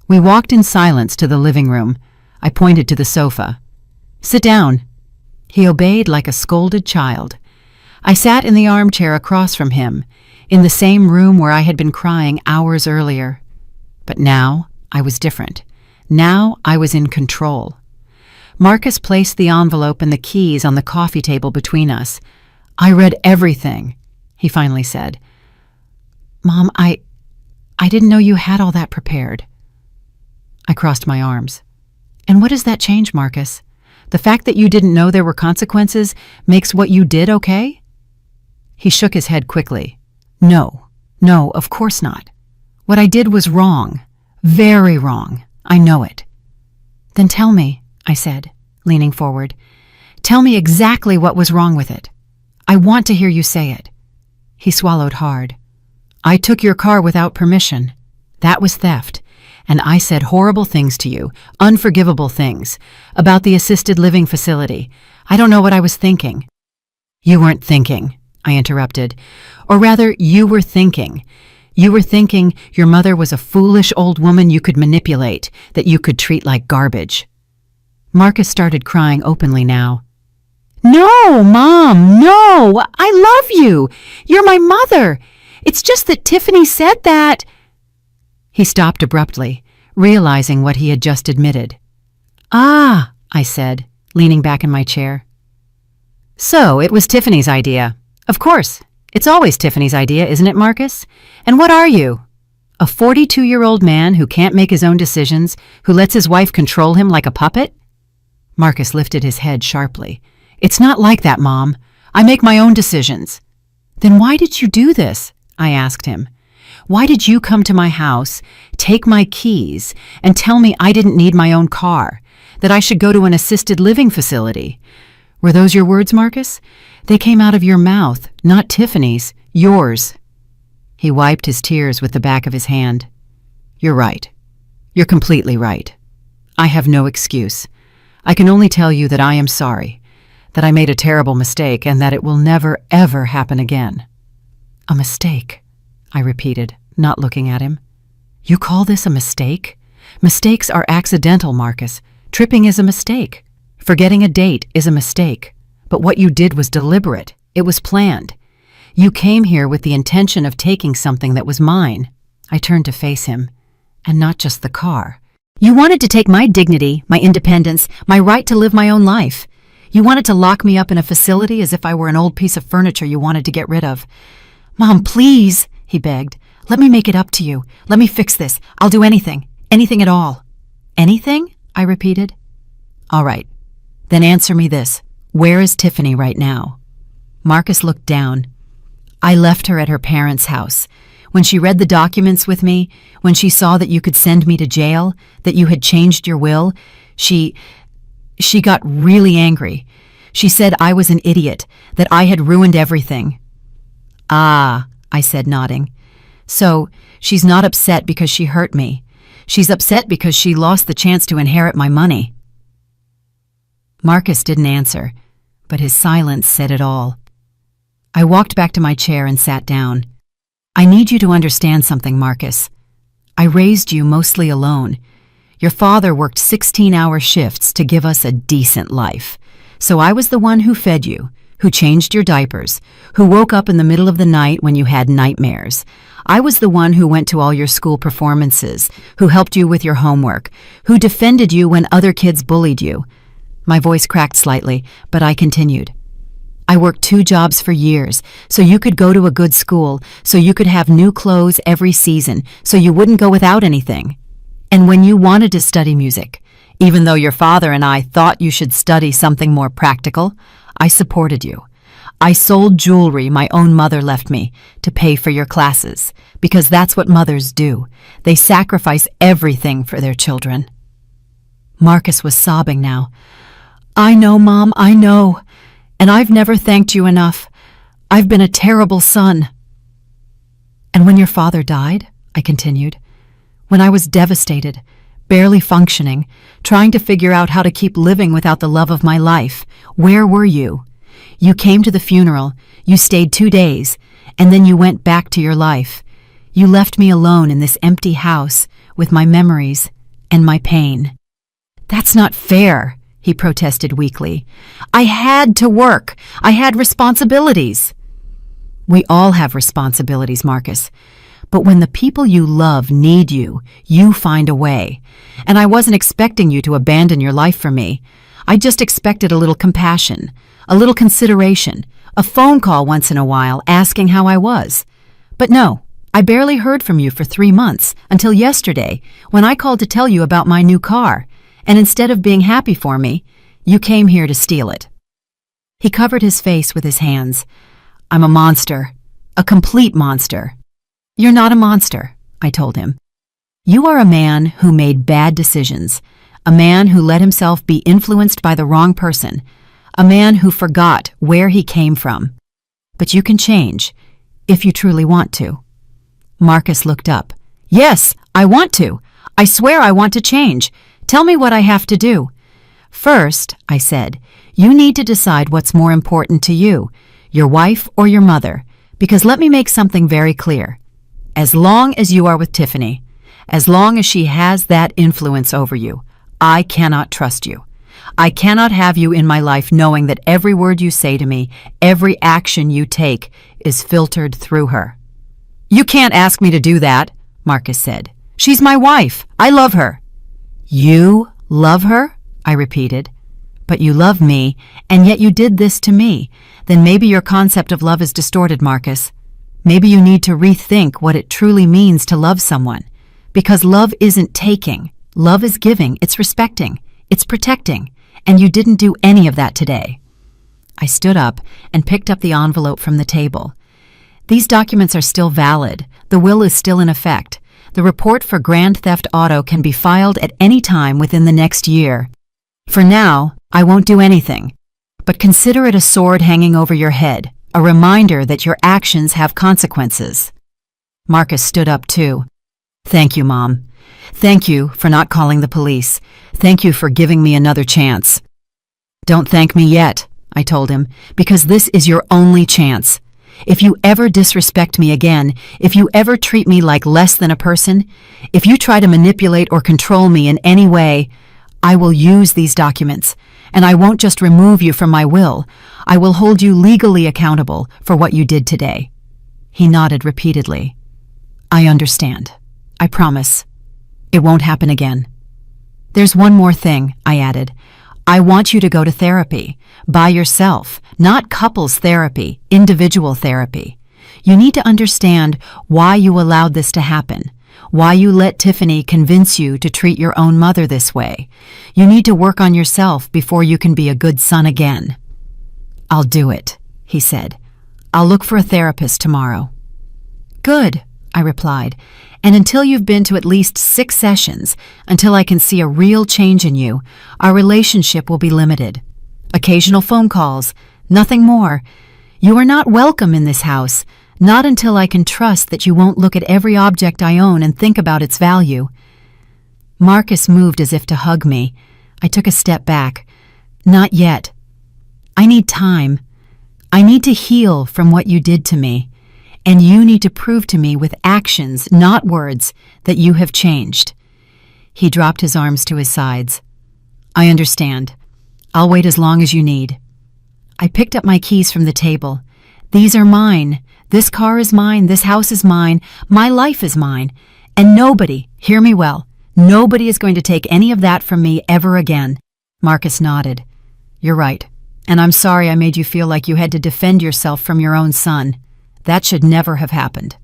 We walked in silence to the living room. I pointed to the sofa. "Sit down." He obeyed like a scolded child. I sat in the armchair across from him, in the same room where I had been crying hours earlier. But now I was different. Now I was in control. Marcus placed the envelope and the keys on the coffee table between us. "I read everything," he finally said. "Mom, I didn't know you had all that prepared." I crossed my arms. "And what does that change, Marcus? The fact that you didn't know there were consequences makes what you did okay?" He shook his head quickly. No, of course not. What I did was wrong. Very wrong. I know it." "Then tell me," I said, leaning forward. "Tell me exactly what was wrong with it. I want to hear you say it." He swallowed hard. "I took your car without permission. That was theft. And I said horrible things to you, unforgivable things, about the assisted living facility. I don't know what I was thinking." "You weren't thinking," I interrupted. "Or rather, you were thinking. You were thinking your mother was a foolish old woman you could manipulate, that you could treat like garbage." Marcus started crying openly now. "No, Mom, no! I love you! You're my mother! It's just that Tiffany said that—" He stopped abruptly, realizing what he had just admitted. "Ah," I said, leaning back in my chair. So, it was Tiffany's idea. Of course. It's always Tiffany's idea, isn't it, Marcus? And what are you? A 42-year-old man who can't make his own decisions, who lets his wife control him like a puppet? Marcus lifted his head sharply. It's not like that, Mom. I make my own decisions. Then why did you do this? I asked him. Why did you come to my house, take my keys, and tell me I didn't need my own car, that I should go to an assisted living facility? Were those your words, Marcus? They came out of your mouth, not Tiffany's, yours. He wiped his tears with the back of his hand. You're right. You're completely right. I have no excuse. I can only tell you that I am sorry, that I made a terrible mistake and that it will never, ever happen again. A mistake, I repeated, not looking at him. You call this a mistake? Mistakes are accidental, Marcus. Tripping is a mistake. Forgetting a date is a mistake. But what you did was deliberate. It was planned. You came here with the intention of taking something that was mine. I turned to face him. And not just the car. You wanted to take my dignity, my independence, my right to live my own life. You wanted to lock me up in a facility as if I were an old piece of furniture you wanted to get rid of. Mom, please, he begged. Let me make it up to you. Let me fix this. I'll do anything. Anything at all. Anything? I repeated. All right. Then answer me this. Where is Tiffany right now? Marcus looked down. I left her at her parents' house. When she read the documents with me, when she saw that you could send me to jail, that you had changed your will, she got really angry. She said I was an idiot, that I had ruined everything. Ah, I said, nodding. So, she's not upset because she hurt me. She's upset because she lost the chance to inherit my money. Marcus didn't answer, but his silence said it all. I walked back to my chair and sat down. I need you to understand something, Marcus. I raised you mostly alone. Your father worked 16-hour shifts to give us a decent life. So I was the one who fed you, who changed your diapers, who woke up in the middle of the night when you had nightmares. I was the one who went to all your school performances, who helped you with your homework, who defended you when other kids bullied you. My voice cracked slightly, but I continued. I worked 2 jobs for years, so you could go to a good school, so you could have new clothes every season, so you wouldn't go without anything. And when you wanted to study music, even though your father and I thought you should study something more practical, I supported you. I sold jewelry my own mother left me to pay for your classes, because that's what mothers do. They sacrifice everything for their children. Marcus was sobbing now. I know, Mom, I know. And I've never thanked you enough. I've been a terrible son. And when your father died, I continued, when I was devastated, barely functioning, trying to figure out how to keep living without the love of my life, where were you? You came to the funeral, you stayed 2 days, and then you went back to your life. You left me alone in this empty house with my memories and my pain. That's not fair, he protested weakly. I had to work. I had responsibilities. We all have responsibilities, Marcus. But when the people you love need you, you find a way. And I wasn't expecting you to abandon your life for me. I just expected a little compassion, a little consideration, a phone call once in a while asking how I was. But no, I barely heard from you for 3 months, until yesterday, when I called to tell you about my new car. And instead of being happy for me, you came here to steal it. He covered his face with his hands. I'm a monster, a complete monster. You're not a monster, I told him. You are a man who made bad decisions, a man who let himself be influenced by the wrong person, a man who forgot where he came from. But you can change, if you truly want to. Marcus looked up. Yes, I want to. I swear I want to change. Tell me what I have to do. First, I said, you need to decide what's more important to you, your wife or your mother, because let me make something very clear. As long as you are with Tiffany, as long as she has that influence over you, I cannot trust you. I cannot have you in my life knowing that every word you say to me, every action you take, is filtered through her. You can't ask me to do that, Marcus said. She's my wife. I love her. You love her? I repeated. But you love me, and yet you did this to me. Then maybe your concept of love is distorted, Marcus. Maybe you need to rethink what it truly means to love someone. Because love isn't taking. Love is giving, it's respecting, it's protecting. And you didn't do any of that today. I stood up and picked up the envelope from the table. These documents are still valid. The will is still in effect. The report for grand theft auto can be filed at any time within the next year. For now, I won't do anything. But consider it a sword hanging over your head, a reminder that your actions have consequences. Marcus stood up too. Thank you, Mom. Thank you for not calling the police. Thank you for giving me another chance. Don't thank me yet, I told him, because this is your only chance. If you ever disrespect me again, if you ever treat me like less than a person, if you try to manipulate or control me in any way, I will use these documents, and I won't just remove you from my will. I will hold you legally accountable for what you did today. He nodded repeatedly. I understand. I promise. It won't happen again. There's one more thing, I added. I want you to go to therapy, by yourself, not couples therapy, individual therapy. You need to understand why you allowed this to happen, why you let Tiffany convince you to treat your own mother this way. You need to work on yourself before you can be a good son again. I'll do it, he said. I'll look for a therapist tomorrow. Good, I replied, and until you've been to at least 6 sessions, until I can see a real change in you, our relationship will be limited. Occasional phone calls, nothing more. You are not welcome in this house, not until I can trust that you won't look at every object I own and think about its value. Marcus moved as if to hug me. I took a step back. Not yet. I need time. I need to heal from what you did to me. And you need to prove to me with actions, not words, that you have changed. He dropped his arms to his sides. I understand. I'll wait as long as you need. I picked up my keys from the table. These are mine. This car is mine. This house is mine. My life is mine. And nobody, hear me well, nobody is going to take any of that from me ever again. Marcus nodded. You're right. And I'm sorry I made you feel like you had to defend yourself from your own son. That should never have happened.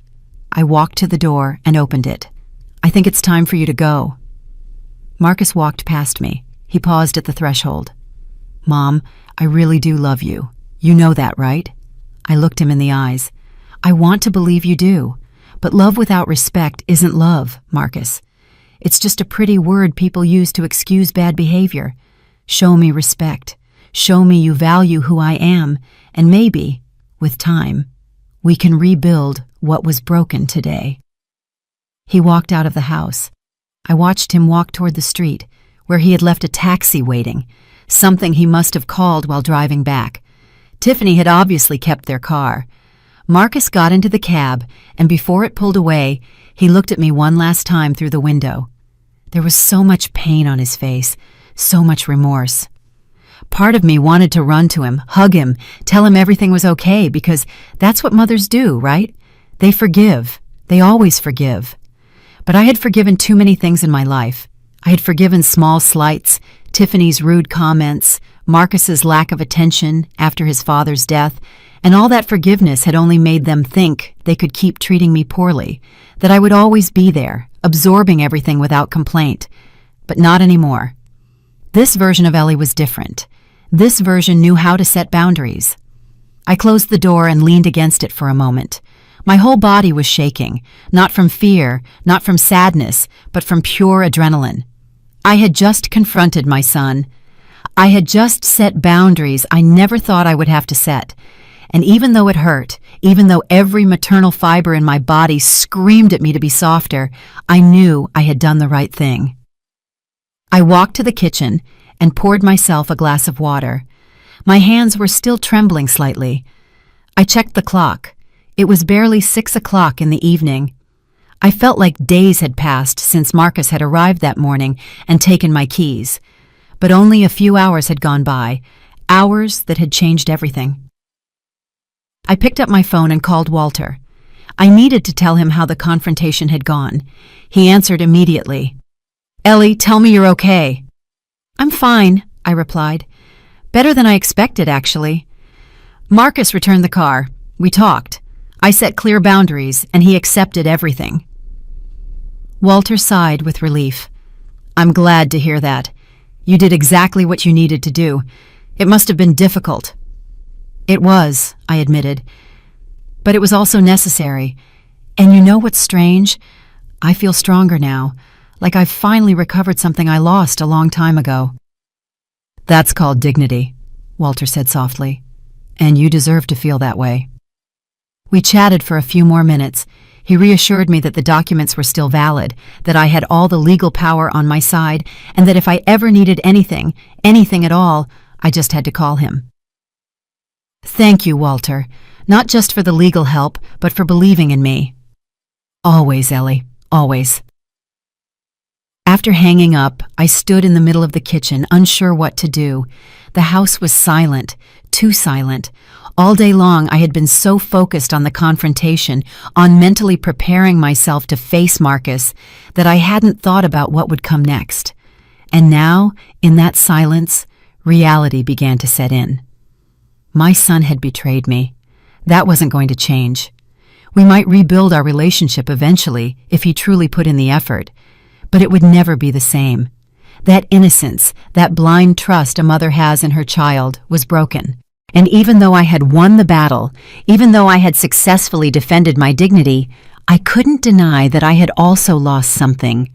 I walked to the door and opened it. I think it's time for you to go. Marcus walked past me. He paused at the threshold. Mom, I really do love you. You know that, right? I looked him in the eyes. I want to believe you do. But love without respect isn't love, Marcus. It's just a pretty word people use to excuse bad behavior. Show me respect. Show me you value who I am, and maybe, with time, we can rebuild what was broken today. He walked out of the house. I watched him walk toward the street, where he had left a taxi waiting, something he must have called while driving back. Tiffany had obviously kept their car. Marcus got into the cab, and before it pulled away, he looked at me one last time through the window. There was so much pain on his face, so much remorse. Part of me wanted to run to him, hug him, tell him everything was okay, because that's what mothers do, right? They forgive. They always forgive. But I had forgiven too many things in my life. I had forgiven small slights, Tiffany's rude comments, Marcus's lack of attention after his father's death, and all that forgiveness had only made them think they could keep treating me poorly, that I would always be there, absorbing everything without complaint. But not anymore. This version of Ellie was different. This version knew how to set boundaries. I closed the door and leaned against it for a moment. My whole body was shaking, not from fear, not from sadness, but from pure adrenaline. I had just confronted my son. I had just set boundaries I never thought I would have to set. And even though it hurt, even though every maternal fiber in my body screamed at me to be softer, I knew I had done the right thing. I walked to the kitchen and poured myself a glass of water. My hands were still trembling slightly. I checked the clock. It was barely 6 o'clock in the evening. I felt like days had passed since Marcus had arrived that morning and taken my keys. But only a few hours had gone by, hours that had changed everything. I picked up my phone and called Walter. I needed to tell him how the confrontation had gone. He answered immediately. Ellie, tell me you're okay. I'm fine, I I replied. Better than I expected, actually. Marcus returned the car. We talked. I set clear boundaries, and he accepted everything. Walter sighed with relief. I'm glad to hear that. You did exactly what you needed to do. It must have been difficult. It was, I admitted. But it was also necessary. And you know what's strange? I feel stronger now, like I've finally recovered something I lost a long time ago. That's called dignity, Walter said softly. And you deserve to feel that way. We chatted for a few more minutes. He reassured me that the documents were still valid, that I had all the legal power on my side, and that if I ever needed anything at all, I just had to call him. Thank you, Walter, not just for the legal help, but for believing in me. Always, Ellie, always. After hanging up, I stood in the middle of the kitchen, unsure what to do. The house was silent, too silent. All day long, I had been so focused on the confrontation, on mentally preparing myself to face Marcus, that I hadn't thought about what would come next. And now, in that silence, reality began to set in. My son had betrayed me. That wasn't going to change. We might rebuild our relationship eventually if he truly put in the effort, but it would never be the same. That innocence, that blind trust a mother has in her child, was broken. And even though I had won the battle, even though I had successfully defended my dignity, I couldn't deny that I had also lost something.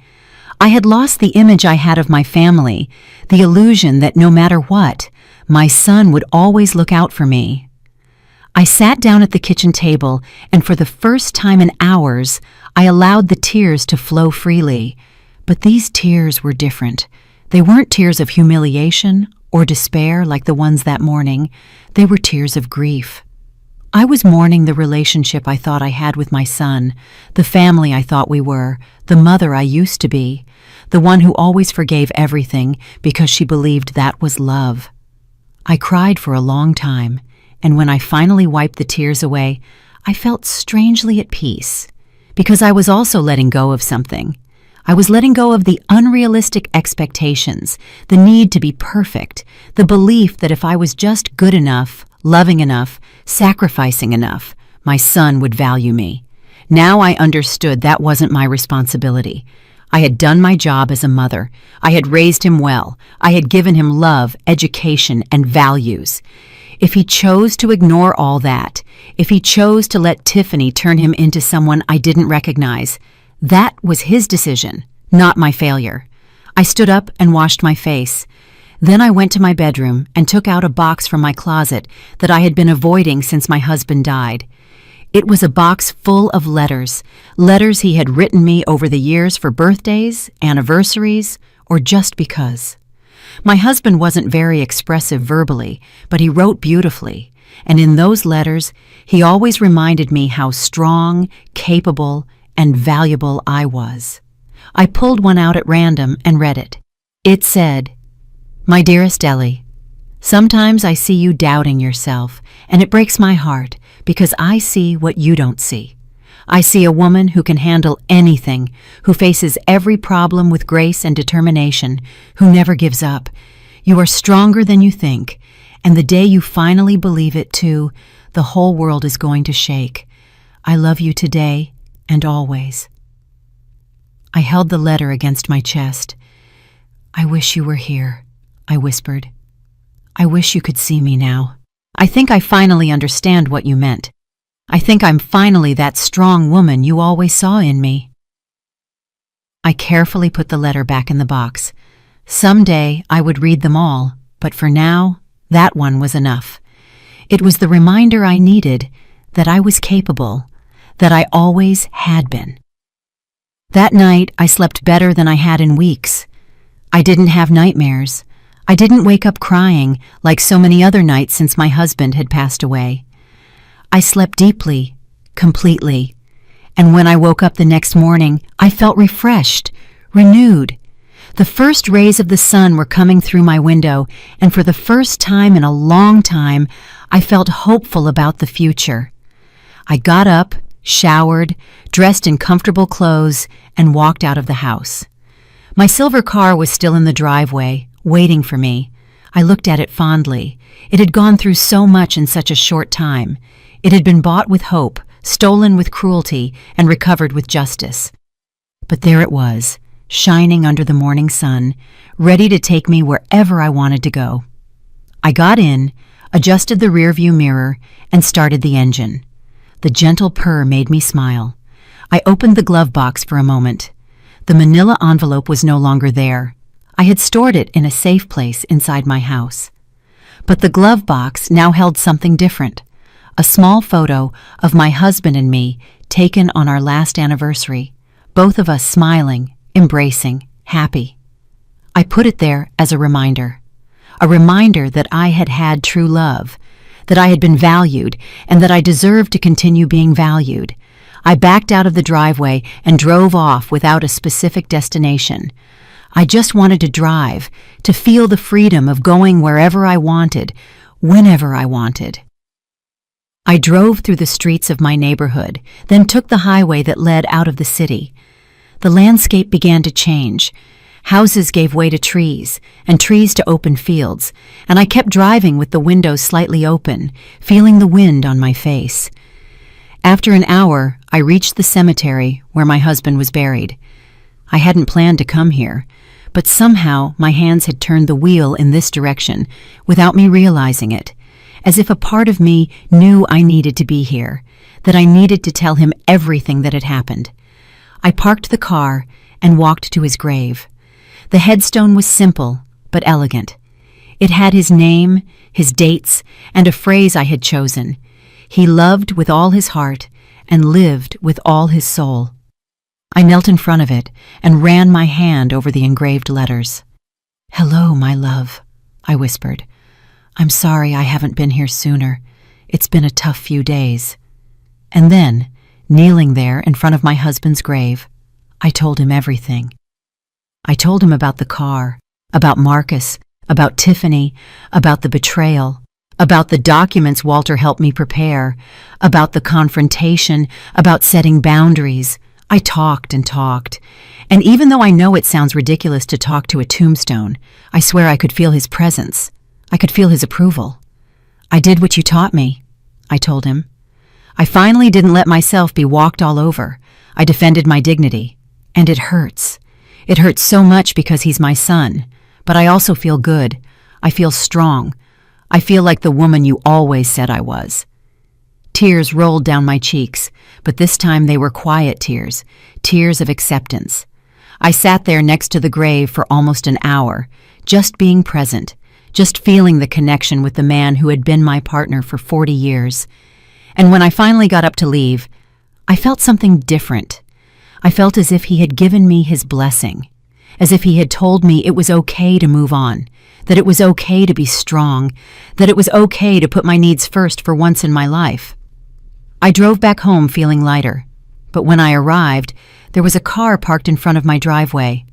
I had lost the image I had of my family, the illusion that no matter what, my son would always look out for me. I sat down at the kitchen table, and for the first time in hours, I allowed the tears to flow freely. But these tears were different. They weren't tears of humiliation or despair like the ones that morning. They were tears of grief. I was mourning the relationship I thought I had with my son, the family I thought we were, the mother I used to be, the one who always forgave everything because she believed that was love. I cried for a long time, and when I finally wiped the tears away, I felt strangely at peace, because I was also letting go of something. I was letting go of the unrealistic expectations, the need to be perfect, the belief that if I was just good enough, loving enough, sacrificing enough, my son would value me. Now I understood that wasn't my responsibility. I had done my job as a mother. I had raised him well. I had given him love, education, and values. If he chose to ignore all that, if he chose to let Tiffany turn him into someone I didn't recognize, that was his decision, not my failure. I stood up and washed my face. Then I went to my bedroom and took out a box from my closet that I had been avoiding since my husband died. It was a box full of letters he had written me over the years for birthdays, anniversaries, or just because. My husband wasn't very expressive verbally, but he wrote beautifully, and in those letters, he always reminded me how strong, capable, and valuable I was. I pulled one out at random and read it. It said, "My dearest Ellie, sometimes I see you doubting yourself, and it breaks my heart because I see what you don't see. I see a woman who can handle anything, who faces every problem with grace and determination, who never gives up. You are stronger than you think, and the day you finally believe it too, the whole world is going to shake. I love you today and always." I held the letter against my chest. "I wish you were here," I whispered. "I wish you could see me now. I think I finally understand what you meant. I think I'm finally that strong woman you always saw in me." I carefully put the letter back in the box. Someday I would read them all, but for now, that one was enough. It was the reminder I needed that I was capable, that I always had been. That night, I slept better than I had in weeks. I didn't have nightmares. I didn't wake up crying like so many other nights since my husband had passed away. I slept deeply, completely, and when I woke up the next morning, I felt refreshed, renewed. The first rays of the sun were coming through my window, and for the first time in a long time, I felt hopeful about the future. I got up, showered, dressed in comfortable clothes, and walked out of the house. My silver car was still in the driveway, waiting for me. I looked at it fondly. It had gone through so much in such a short time. It had been bought with hope, stolen with cruelty, and recovered with justice. But there it was, shining under the morning sun, ready to take me wherever I wanted to go. I got in, adjusted the rearview mirror, and started the engine. The gentle purr made me smile. I opened the glove box for a moment. The manila envelope was no longer there. I had stored it in a safe place inside my house. But the glove box now held something different. A small photo of my husband and me taken on our last anniversary, both of us smiling, embracing, happy. I put it there as a reminder that I had had true love, that I had been valued, and that I deserved to continue being valued. I backed out of the driveway and drove off without a specific destination. I just wanted to drive, to feel the freedom of going wherever I wanted, whenever I wanted. I drove through the streets of my neighborhood, then took the highway that led out of the city. The landscape began to change. Houses gave way to trees, and trees to open fields, and I kept driving with the windows slightly open, feeling the wind on my face. After an hour, I reached the cemetery where my husband was buried. I hadn't planned to come here, but somehow my hands had turned the wheel in this direction without me realizing it, as if a part of me knew I needed to be here, that I needed to tell him everything that had happened. I parked the car and walked to his grave. The headstone was simple but elegant. It had his name, his dates, and a phrase I had chosen. He loved with all his heart and lived with all his soul. I knelt in front of it and ran my hand over the engraved letters. "Hello, my love," I whispered. "I'm sorry I haven't been here sooner. It's been a tough few days." And then, kneeling there in front of my husband's grave, I told him everything. I told him about the car, about Marcus, about Tiffany, about the betrayal, about the documents Walter helped me prepare, about the confrontation, about setting boundaries. I talked and talked, and even though I know it sounds ridiculous to talk to a tombstone, I swear I could feel his presence. I could feel his approval. "I did what you taught me," I told him. I finally didn't let myself be walked all over. I defended my dignity, and it hurts. It hurts so much because he's my son, but I also feel good. I feel strong. I feel like the woman you always said I was. Tears rolled down my cheeks, but this time they were quiet tears, tears of acceptance. I sat there next to the grave for almost an hour, just being present, just feeling the connection with the man who had been my partner for 40 years. And when I finally got up to leave, I felt something different. I felt as if he had given me his blessing, as if he had told me it was okay to move on, that it was okay to be strong, that it was okay to put my needs first for once in my life. I drove back home feeling lighter, but when I arrived, there was a car parked in front of my driveway.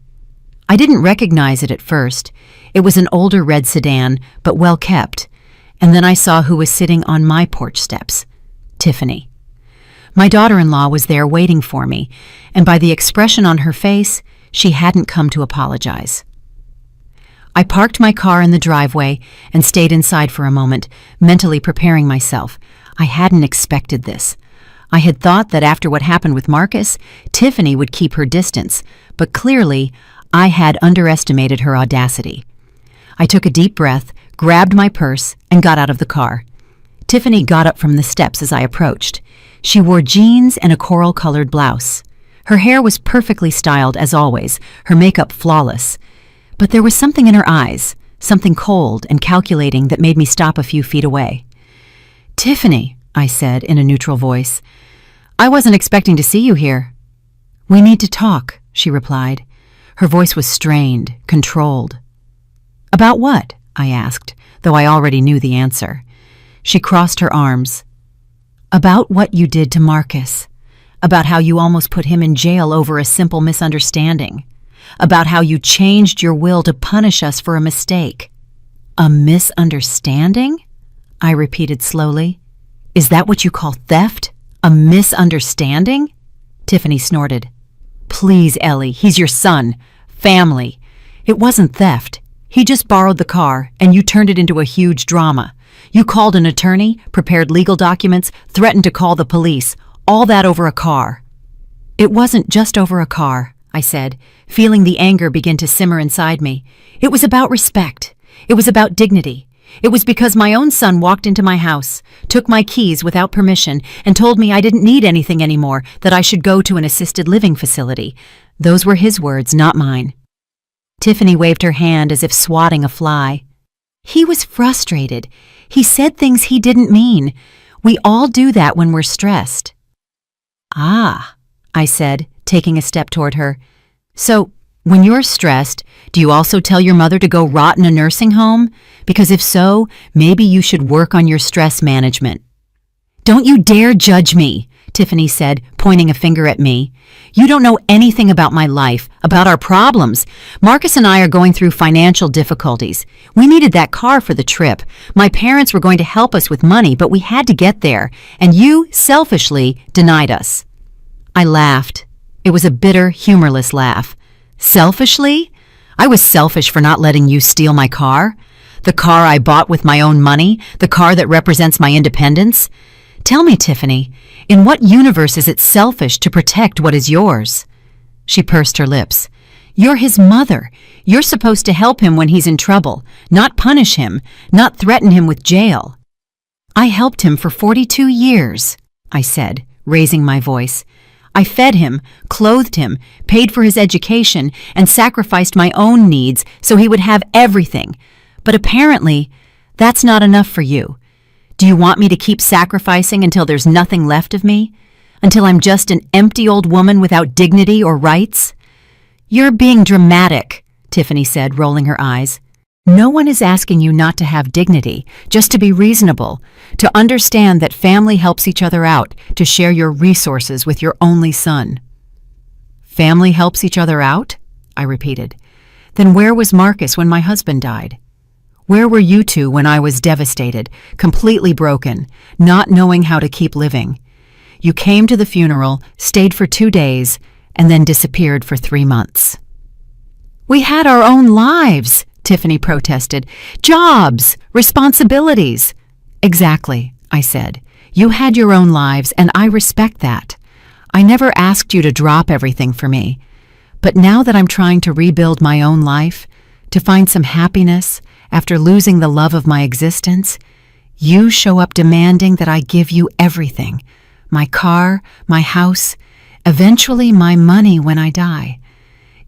I didn't recognize it at first. It was an older red sedan, but well kept, and then I saw who was sitting on my porch steps: Tiffany. My daughter-in-law was there waiting for me, and by the expression on her face, she hadn't come to apologize. I parked my car in the driveway and stayed inside for a moment, mentally preparing myself. I hadn't expected this. I had thought that after what happened with Marcus, Tiffany would keep her distance, but clearly, I had underestimated her audacity. I took a deep breath, grabbed my purse, and got out of the car. Tiffany got up from the steps as I approached. She wore jeans and a coral-colored blouse. Her hair was perfectly styled as always, her makeup flawless. But there was something in her eyes, something cold and calculating that made me stop a few feet away. "Tiffany," I said in a neutral voice, "I wasn't expecting to see you here." "We need to talk," she replied. Her voice was strained, controlled. "About what?" I asked, though I already knew the answer. She crossed her arms. "About what you did to Marcus. About how you almost put him in jail over a simple misunderstanding. About how you changed your will to punish us for a mistake." "A misunderstanding?" I repeated slowly. "Is that what you call theft? A misunderstanding?" Tiffany snorted. "Please, Ellie, he's your son. Family. It wasn't theft. He just borrowed the car, and you turned it into a huge drama. You called an attorney, prepared legal documents, threatened to call the police, all that over a car." "It wasn't just over a car," I said, feeling the anger begin to simmer inside me. "It was about respect. It was about dignity. It was because my own son walked into my house, took my keys without permission, and told me I didn't need anything anymore, that I should go to an assisted living facility. Those were his words, not mine." Tiffany waved her hand as if swatting a fly. "He was frustrated. He said things he didn't mean. We all do that when we're stressed." "Ah," I said, taking a step toward her. "So, when you're stressed, do you also tell your mother to go rot in a nursing home? Because if so, maybe you should work on your stress management." "Don't you dare judge me," Tiffany said, pointing a finger at me. "You don't know anything about my life, about our problems. Marcus and I are going through financial difficulties. We needed that car for the trip. My parents were going to help us with money, but we had to get there, and you, selfishly, denied us." I laughed. It was a bitter, humorless laugh. "Selfishly? I was selfish for not letting you steal my car? The car I bought with my own money? The car that represents my independence? Tell me, Tiffany, in what universe is it selfish to protect what is yours?" She pursed her lips. "You're his mother. You're supposed to help him when he's in trouble, not punish him, not threaten him with jail." "I helped him for 42 years, I said, raising my voice. "I fed him, clothed him, paid for his education, and sacrificed my own needs so he would have everything. But apparently, that's not enough for you. Do you want me to keep sacrificing until there's nothing left of me? Until I'm just an empty old woman without dignity or rights?" "You're being dramatic," Tiffany said, rolling her eyes. "No one is asking you not to have dignity, just to be reasonable, to understand that family helps each other out, to share your resources with your only son." "Family helps each other out?" I repeated. "Then where was Marcus when my husband died? Where were you two when I was devastated, completely broken, not knowing how to keep living? You came to the funeral, stayed for 2 days, and then disappeared for 3 months." "We had our own lives," Tiffany protested. "Jobs, responsibilities." "Exactly," I said. "You had your own lives, and I respect that. I never asked you to drop everything for me. But now that I'm trying to rebuild my own life, to find some happiness after losing the love of my existence, you show up demanding that I give you everything. My car, my house, eventually my money when I die.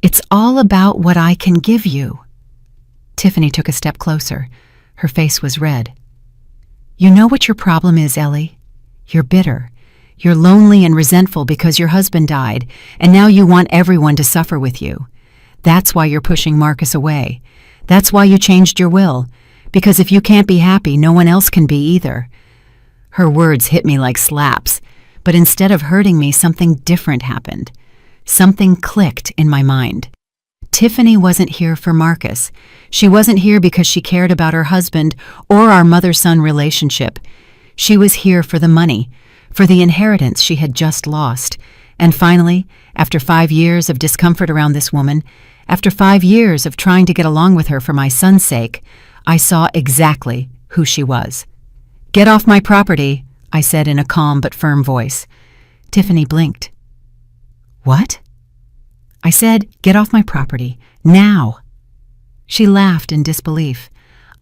It's all about what I can give you." Tiffany took a step closer. Her face was red. "You know what your problem is, Ellie? You're bitter. You're lonely and resentful because your husband died, and now you want everyone to suffer with you. That's why you're pushing Marcus away. That's why you changed your will, because if you can't be happy, no one else can be either." Her words hit me like slaps, but instead of hurting me, something different happened. Something clicked in my mind. Tiffany wasn't here for Marcus. She wasn't here because she cared about her husband or our mother-son relationship. She was here for the money, for the inheritance she had just lost. And finally, after 5 years of discomfort around this woman, after 5 years of trying to get along with her for my son's sake, I saw exactly who she was. "Get off my property," I said in a calm but firm voice. Tiffany blinked. "What?" I said, "Get off my property, now." She laughed in disbelief.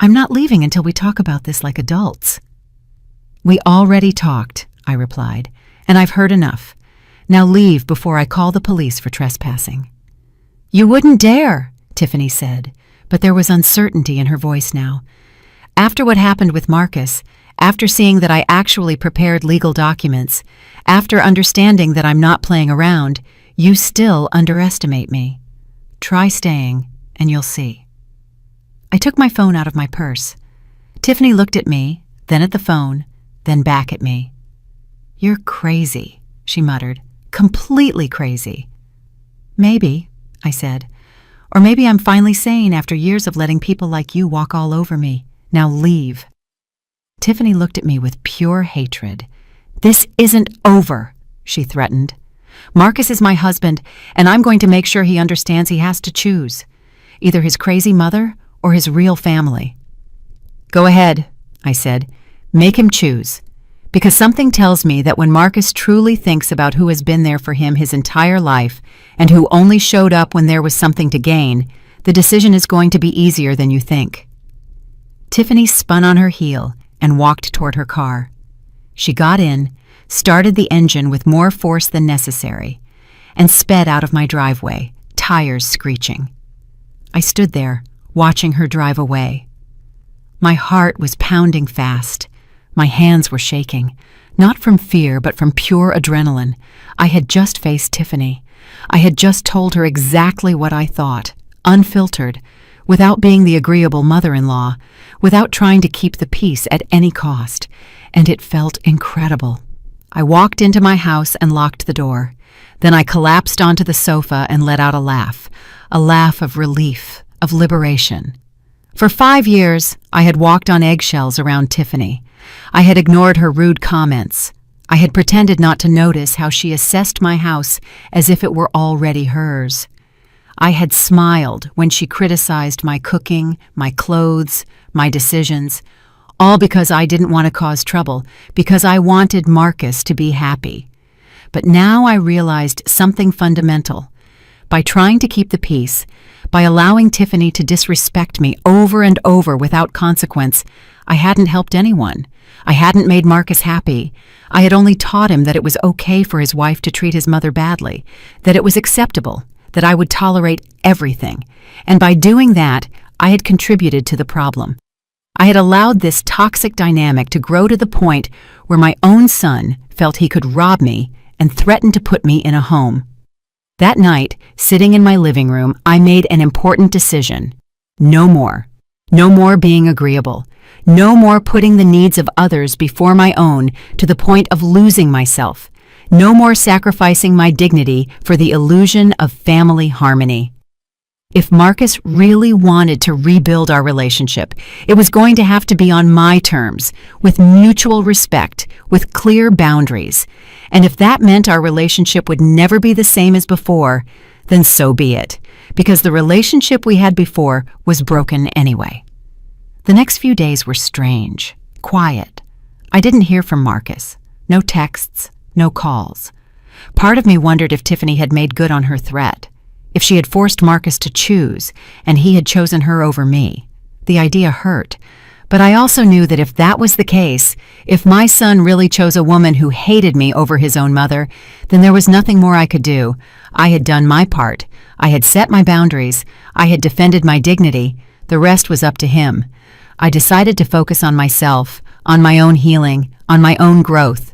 "I'm not leaving until we talk about this like adults." "We already talked," I replied, "and I've heard enough. Now leave before I call the police for trespassing." "You wouldn't dare," Tiffany said, but there was uncertainty in her voice now. "After what happened with Marcus, after seeing that I actually prepared legal documents, after understanding that I'm not playing around, you still underestimate me. Try staying, and you'll see." I took my phone out of my purse. Tiffany looked at me, then at the phone, then back at me. "You're crazy," she muttered. "Completely crazy." "Maybe," I said. "Or maybe I'm finally sane after years of letting people like you walk all over me. Now leave." Tiffany looked at me with pure hatred. "This isn't over," she threatened. "Marcus is my husband, and I'm going to make sure he understands he has to choose. Either his crazy mother or his real family? Go ahead, I said. Make him choose. Because something tells me that when Marcus truly thinks about who has been there for him his entire life and who only showed up when there was something to gain, the decision is going to be easier than you think. Tiffany spun on her heel and walked toward her car. She got in, started the engine with more force than necessary, and sped out of my driveway, tires screeching. I stood there, watching her drive away. My heart was pounding fast. My hands were shaking, not from fear but from pure adrenaline. I had just faced Tiffany. I had just told her exactly what I thought, unfiltered, without being the agreeable mother-in-law, without trying to keep the peace at any cost, and it felt incredible. I walked into my house and locked the door. Then I collapsed onto the sofa and let out a laugh of relief, of liberation. For 5 years, I had walked on eggshells around Tiffany. I had ignored her rude comments. I had pretended not to notice how she assessed my house as if it were already hers. I had smiled when she criticized my cooking, my clothes, my decisions, all because I didn't want to cause trouble, because I wanted Marcus to be happy. But now I realized something fundamental. By trying to keep the peace, by allowing Tiffany to disrespect me over and over without consequence, I hadn't helped anyone. I hadn't made Marcus happy. I had only taught him that it was okay for his wife to treat his mother badly, that it was acceptable, that I would tolerate everything. And by doing that, I had contributed to the problem. I had allowed this toxic dynamic to grow to the point where my own son felt he could rob me and threatened to put me in a home. That night, sitting in my living room, I made an important decision. No more. No more being agreeable. No more putting the needs of others before my own to the point of losing myself. No more sacrificing my dignity for the illusion of family harmony. If Marcus really wanted to rebuild our relationship, it was going to have to be on my terms, with mutual respect, with clear boundaries. And if that meant our relationship would never be the same as before, then so be it, because the relationship we had before was broken anyway. The next few days were strange, quiet. I didn't hear from Marcus. No texts, no calls. Part of me wondered if Tiffany had made good on her threat, if she had forced Marcus to choose, and he had chosen her over me. The idea hurt, but I also knew that if that was the case, if my son really chose a woman who hated me over his own mother, then there was nothing more I could do. I had done my part. I had set my boundaries. I had defended my dignity. The rest was up to him. I decided to focus on myself, on my own healing, on my own growth.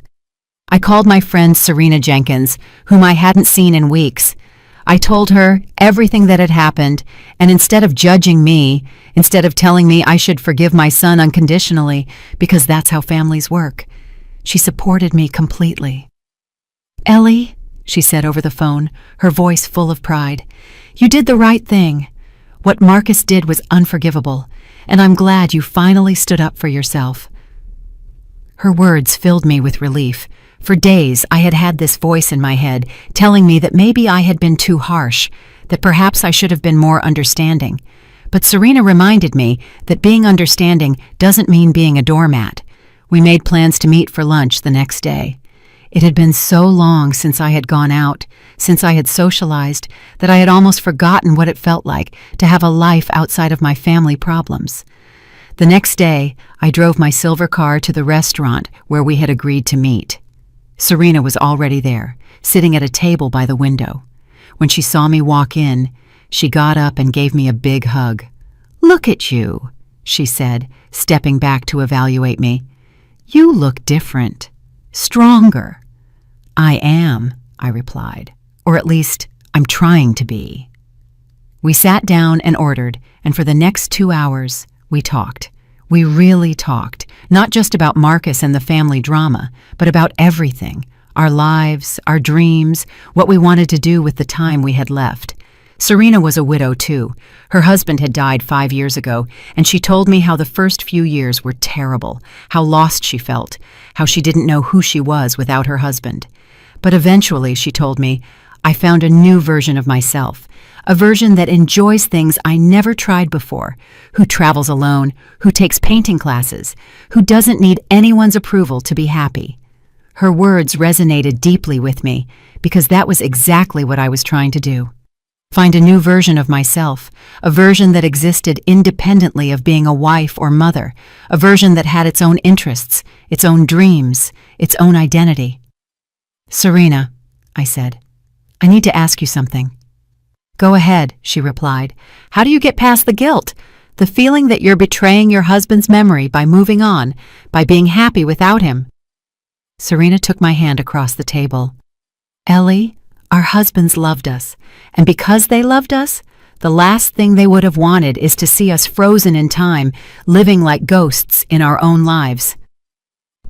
I called my friend Serena Jenkins, whom I hadn't seen in weeks. I told her everything that had happened, and instead of judging me, instead of telling me I should forgive my son unconditionally, because that's how families work, she supported me completely. "Ellie," she said over the phone, her voice full of pride, "you did the right thing. What Marcus did was unforgivable, and I'm glad you finally stood up for yourself." Her words filled me with relief. For days, I had had this voice in my head telling me that maybe I had been too harsh, that perhaps I should have been more understanding. But Serena reminded me that being understanding doesn't mean being a doormat. We made plans to meet for lunch the next day. It had been so long since I had gone out, since I had socialized, that I had almost forgotten what it felt like to have a life outside of my family problems. The next day, I drove my silver car to the restaurant where we had agreed to meet. Serena was already there, sitting at a table by the window. When she saw me walk in, she got up and gave me a big hug. "Look at you," she said, stepping back to evaluate me. "You look different, stronger." "I am," I replied, "or at least I'm trying to be." We sat down and ordered, and for the next 2 hours, we talked. We really talked, not just about Marcus and the family drama, but about everything, our lives, our dreams, what we wanted to do with the time we had left. Serena was a widow too. Her husband had died 5 years ago, and she told me how the first few years were terrible, how lost she felt, how she didn't know who she was without her husband. But eventually, she told me, I found a new version of myself, a version that enjoys things I never tried before, who travels alone, who takes painting classes, who doesn't need anyone's approval to be happy. Her words resonated deeply with me because that was exactly what I was trying to do. Find a new version of myself, a version that existed independently of being a wife or mother, a version that had its own interests, its own dreams, its own identity. "Serena," I said, "I need to ask you something." "Go ahead," she replied. "How do you get past the guilt? The feeling that you're betraying your husband's memory by moving on, by being happy without him?" Serena took my hand across the table. "Ellie, our husbands loved us, and because they loved us, the last thing they would have wanted is to see us frozen in time, living like ghosts in our own lives.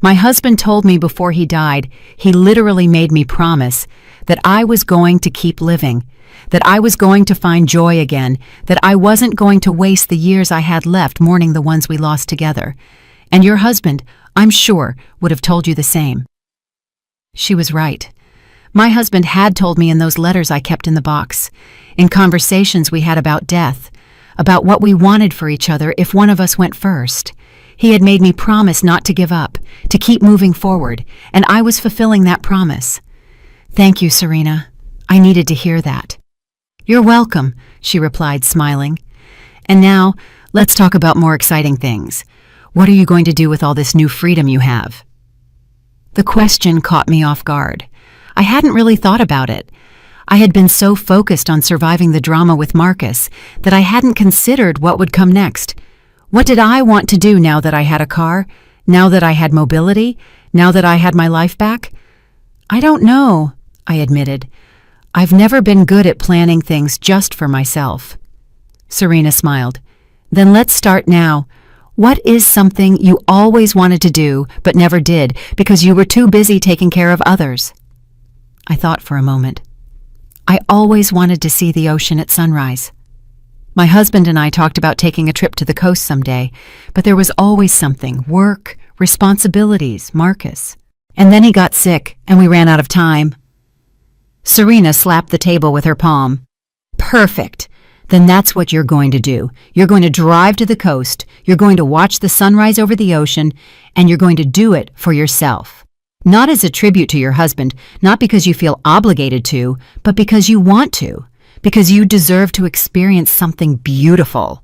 My husband told me before he died, he literally made me promise that I was going to keep living, that I was going to find joy again, that I wasn't going to waste the years I had left mourning the ones we lost together. And your husband, I'm sure, would have told you the same." She was right. My husband had told me in those letters I kept in the box, in conversations we had about death, about what we wanted for each other if one of us went first. He had made me promise not to give up, to keep moving forward, and I was fulfilling that promise. "Thank you, Serena. I needed to hear that." "You're welcome," she replied, smiling. "And now, let's talk about more exciting things. What are you going to do with all this new freedom you have?" The question caught me off guard. I hadn't really thought about it. I had been so focused on surviving the drama with Marcus that I hadn't considered what would come next. What did I want to do now that I had a car? Now that I had mobility? Now that I had my life back? "I don't know," I admitted. "I've never been good at planning things just for myself." Serena smiled. "Then let's start now. What is something you always wanted to do but never did because you were too busy taking care of others?" I thought for a moment. I always wanted to see the ocean at sunrise. My husband and I talked about taking a trip to the coast someday, but there was always something: work, responsibilities, Marcus. And then he got sick, and we ran out of time. Serena slapped the table with her palm. "Perfect. Then that's what you're going to do. You're going to drive to the coast, you're going to watch the sunrise over the ocean, and you're going to do it for yourself. Not as a tribute to your husband, not because you feel obligated to, but because you want to, because you deserve to experience something beautiful."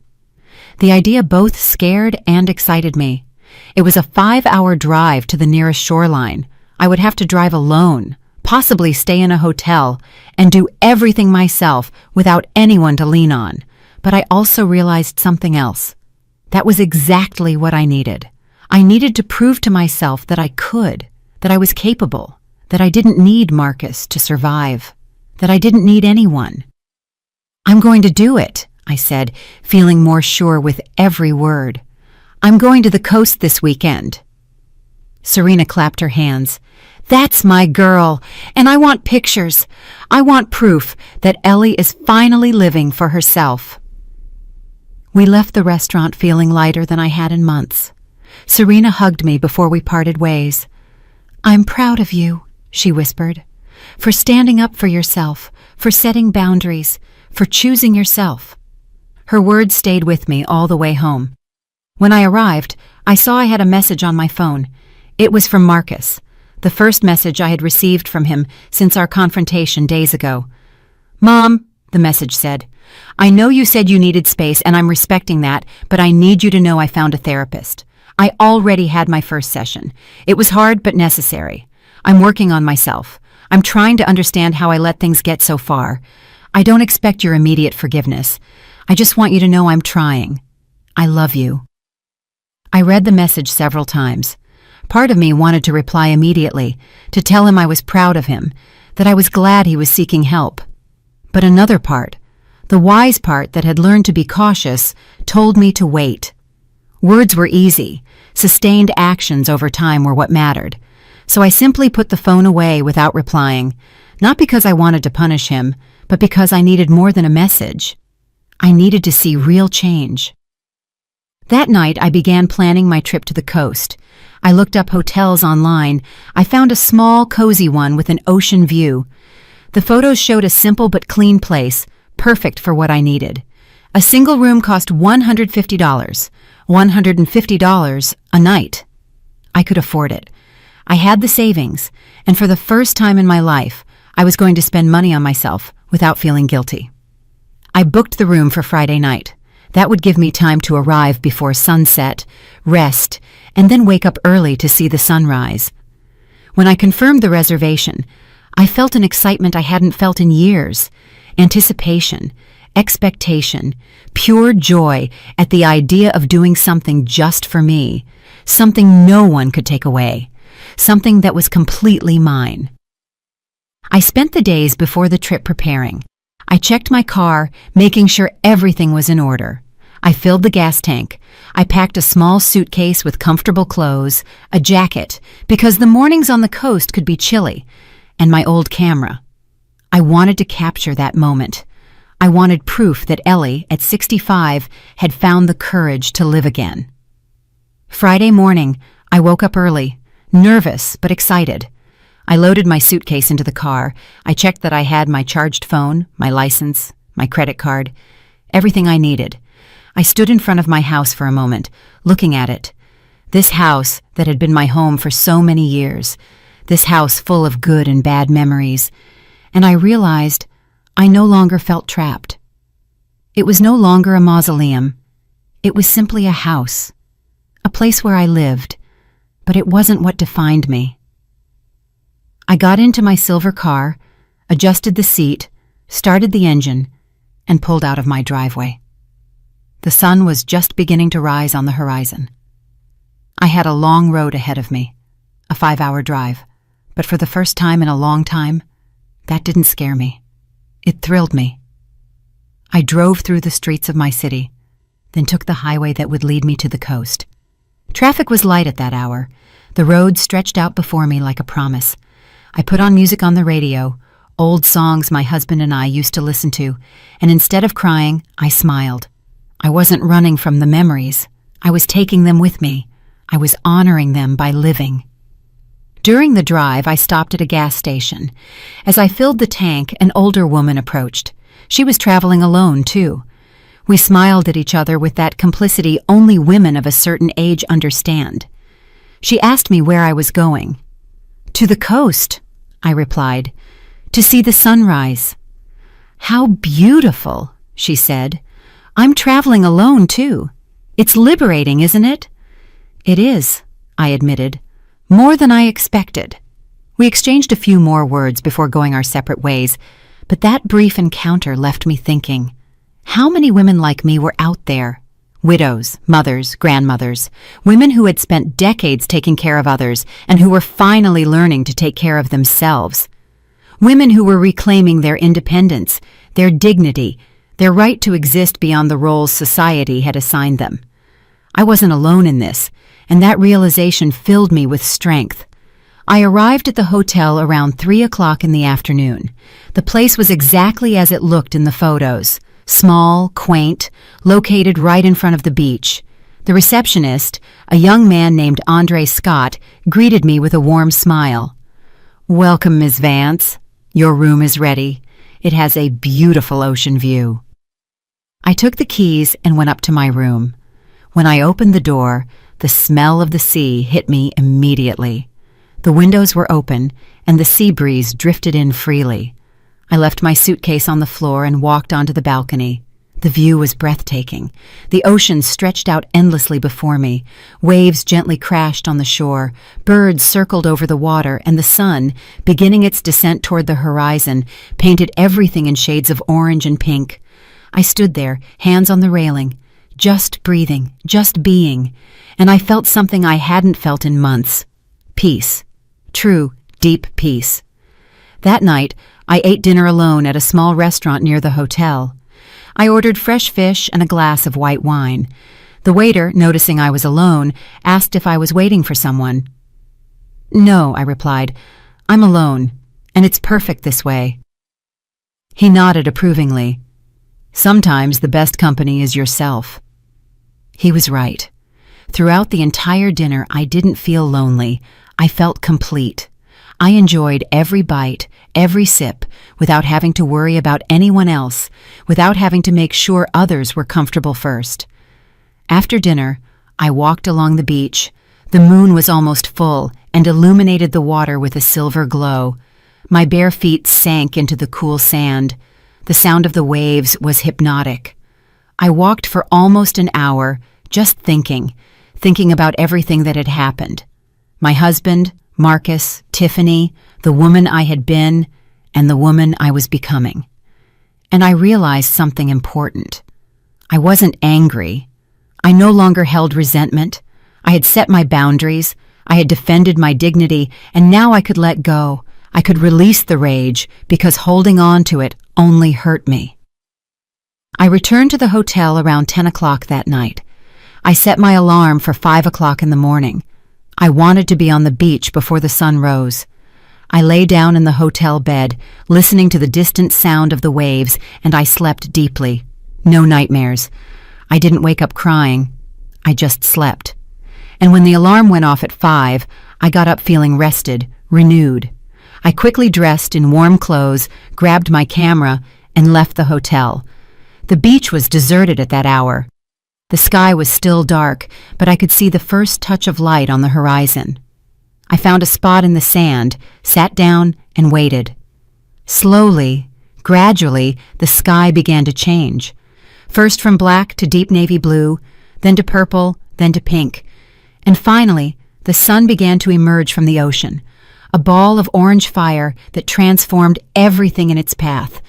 The idea both scared and excited me. It was a 5-hour drive to the nearest shoreline. I would have to drive alone, possibly stay in a hotel, and do everything myself without anyone to lean on. But I also realized something else. That was exactly what I needed. I needed to prove to myself that I could, that I was capable, that I didn't need Marcus to survive, that I didn't need anyone. "I'm going to do it," I said, feeling more sure with every word. "I'm going to the coast this weekend." Serena clapped her hands. "That's my girl, and I want pictures. I want proof that Ellie is finally living for herself." We left the restaurant feeling lighter than I had in months. Serena hugged me before we parted ways. "I'm proud of you," she whispered, "for standing up for yourself, for setting boundaries, for choosing yourself." Her words stayed with me all the way home. When I arrived, I saw I had a message on my phone. It was from Marcus, the first message I had received from him since our confrontation days ago. "Mom," the message said, "I know you said you needed space, and I'm respecting that, but I need you to know I found a therapist. I already had my first session. It was hard but necessary. I'm working on myself. I'm trying to understand how I let things get so far. I don't expect your immediate forgiveness. I just want you to know I'm trying. I love you." I read the message several times. Part of me wanted to reply immediately, to tell him I was proud of him, that I was glad he was seeking help. But another part, the wise part that had learned to be cautious, told me to wait. Words were easy. Sustained actions over time were what mattered. So I simply put the phone away without replying, not because I wanted to punish him, but because I needed more than a message. I needed to see real change. That night, I began planning my trip to the coast. I looked up hotels online. I found a small, cozy one with an ocean view. The photos showed a simple but clean place, perfect for what I needed. A single room cost $150, $150 a night. I could afford it. I had the savings, and for the first time in my life, I was going to spend money on myself without feeling guilty. I booked the room for Friday night. That would give me time to arrive before sunset, rest, and then wake up early to see the sunrise. When I confirmed the reservation, I felt an excitement I hadn't felt in years. Anticipation, expectation, pure joy at the idea of doing something just for me, something no one could take away, something that was completely mine. I spent the days before the trip preparing. I checked my car, making sure everything was in order. I filled the gas tank. I packed a small suitcase with comfortable clothes, a jacket, because the mornings on the coast could be chilly, and my old camera. I wanted to capture that moment. I wanted proof that Ellie, at 65, had found the courage to live again. Friday morning, I woke up early, nervous but excited. I loaded my suitcase into the car. I checked that I had my charged phone, my license, my credit card, everything I needed. I stood in front of my house for a moment, looking at it. This house that had been my home for so many years, this house full of good and bad memories, and I realized I no longer felt trapped. It was no longer a mausoleum. It was simply a house, a place where I lived, but it wasn't what defined me. I got into my silver car, adjusted the seat, started the engine, and pulled out of my driveway. The sun was just beginning to rise on the horizon. I had a long road ahead of me, a 5-hour drive, but for the first time in a long time, that didn't scare me. It thrilled me. I drove through the streets of my city, then took the highway that would lead me to the coast. Traffic was light at that hour. The road stretched out before me like a promise. I put on music on the radio, old songs my husband and I used to listen to, and instead of crying, I smiled. I wasn't running from the memories. I was taking them with me. I was honoring them by living. During the drive, I stopped at a gas station. As I filled the tank, an older woman approached. She was traveling alone, too. We smiled at each other with that complicity only women of a certain age understand. She asked me where I was going. "To the coast," I replied, "to see the sunrise." "How beautiful," she said. "I'm traveling alone, too. It's liberating, isn't it?" "It is," I admitted. "More than I expected." We exchanged a few more words before going our separate ways, but that brief encounter left me thinking. How many women like me were out there? Widows, mothers, grandmothers, women who had spent decades taking care of others and who were finally learning to take care of themselves. Women who were reclaiming their independence, their dignity, their right to exist beyond the roles society had assigned them. I wasn't alone in this, and that realization filled me with strength. I arrived at the hotel around 3 o'clock in the afternoon. The place was exactly as it looked in the photos. Small, quaint, located right in front of the beach. The receptionist, a young man named Andre Scott, greeted me with a warm smile. "Welcome, Ms. Vance. Your room is ready. It has a beautiful ocean view." I took the keys and went up to my room. When I opened the door, the smell of the sea hit me immediately. The windows were open, and the sea breeze drifted in freely. I left my suitcase on the floor and walked onto the balcony. The view was breathtaking. The ocean stretched out endlessly before me. Waves gently crashed on the shore. Birds circled over the water, and the sun, beginning its descent toward the horizon, painted everything in shades of orange and pink. I stood there, hands on the railing, just breathing, just being, and I felt something I hadn't felt in months. Peace. True, deep peace. That night, I ate dinner alone at a small restaurant near the hotel. I ordered fresh fish and a glass of white wine. The waiter, noticing I was alone, asked if I was waiting for someone. "No," I replied. "I'm alone, and it's perfect this way." He nodded approvingly. "Sometimes the best company is yourself." He was right. Throughout the entire dinner, I didn't feel lonely. I felt complete. I enjoyed every bite, every sip, without having to worry about anyone else, without having to make sure others were comfortable first. After dinner, I walked along the beach. The moon was almost full and illuminated the water with a silver glow. My bare feet sank into the cool sand. The sound of the waves was hypnotic. I walked for almost an hour, just thinking about everything that had happened. My husband, Marcus, Tiffany, the woman I had been, and the woman I was becoming. And I realized something important. I wasn't angry. I no longer held resentment. I had set my boundaries. I had defended my dignity, and now I could let go. I could release the rage, because holding on to it only hurt me. I returned to the hotel around 10 o'clock that night. I set my alarm for 5 o'clock in the morning. I wanted to be on the beach before the sun rose. I lay down in the hotel bed, listening to the distant sound of the waves, and I slept deeply. No nightmares. I didn't wake up crying. I just slept. And when the alarm went off at 5, I got up feeling rested, renewed. I quickly dressed in warm clothes, grabbed my camera, and left the hotel. The beach was deserted at that hour. The sky was still dark, but I could see the first touch of light on the horizon. I found a spot in the sand, sat down, and waited. Slowly, gradually, the sky began to change. First from black to deep navy blue, then to purple, then to pink. And finally, the sun began to emerge from the ocean, a ball of orange fire that transformed everything in its path.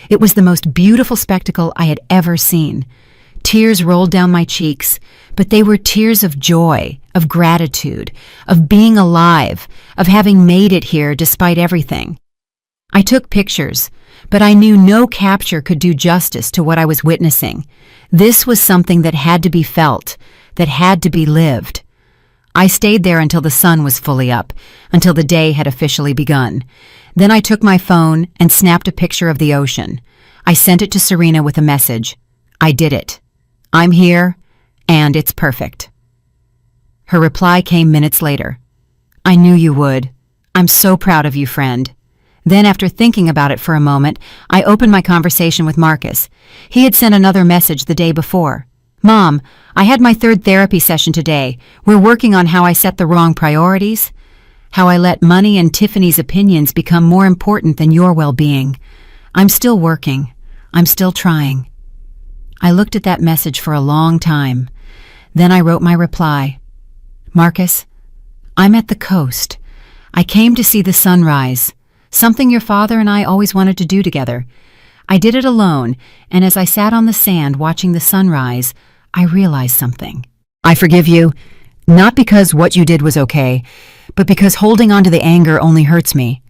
It was the most beautiful spectacle I had ever seen. Tears rolled down my cheeks, but they were tears of joy, of gratitude, of being alive, of having made it here despite everything. I took pictures, but I knew no capture could do justice to what I was witnessing. This was something that had to be felt, that had to be lived. I stayed there until the sun was fully up, until the day had officially begun. Then I took my phone and snapped a picture of the ocean. I sent it to Serena with a message. I did it. I'm here, and it's perfect. Her reply came minutes later. I knew you would. I'm so proud of you, friend. Then, after thinking about it for a moment, I opened my conversation with Marcus. He had sent another message the day before. Mom, I had my 3rd therapy session today. We're working on how I set the wrong priorities, how I let money and Tiffany's opinions become more important than your well-being. I'm still working. I'm still trying. I looked at that message for a long time. Then I wrote my reply. Marcus, I'm at the coast. I came to see the sunrise, something your father and I always wanted to do together. I did it alone, and as I sat on the sand watching the sunrise, I realized something. I forgive you, not because what you did was okay, but because holding on to the anger only hurts me.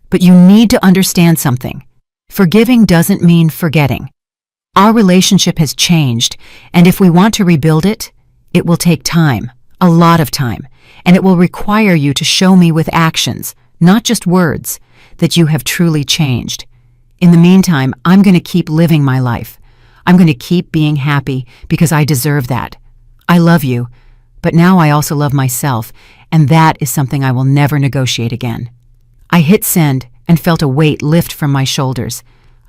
But you need to understand something. Forgiving doesn't mean forgetting. Our relationship has changed, and if we want to rebuild it, it will take time, a lot of time, and it will require you to show me with actions, not just words, that you have truly changed. In the meantime, I'm going to keep living my life. I'm going to keep being happy because I deserve that. I love you, but now I also love myself, and that is something I will never negotiate again. I hit send and felt a weight lift from my shoulders.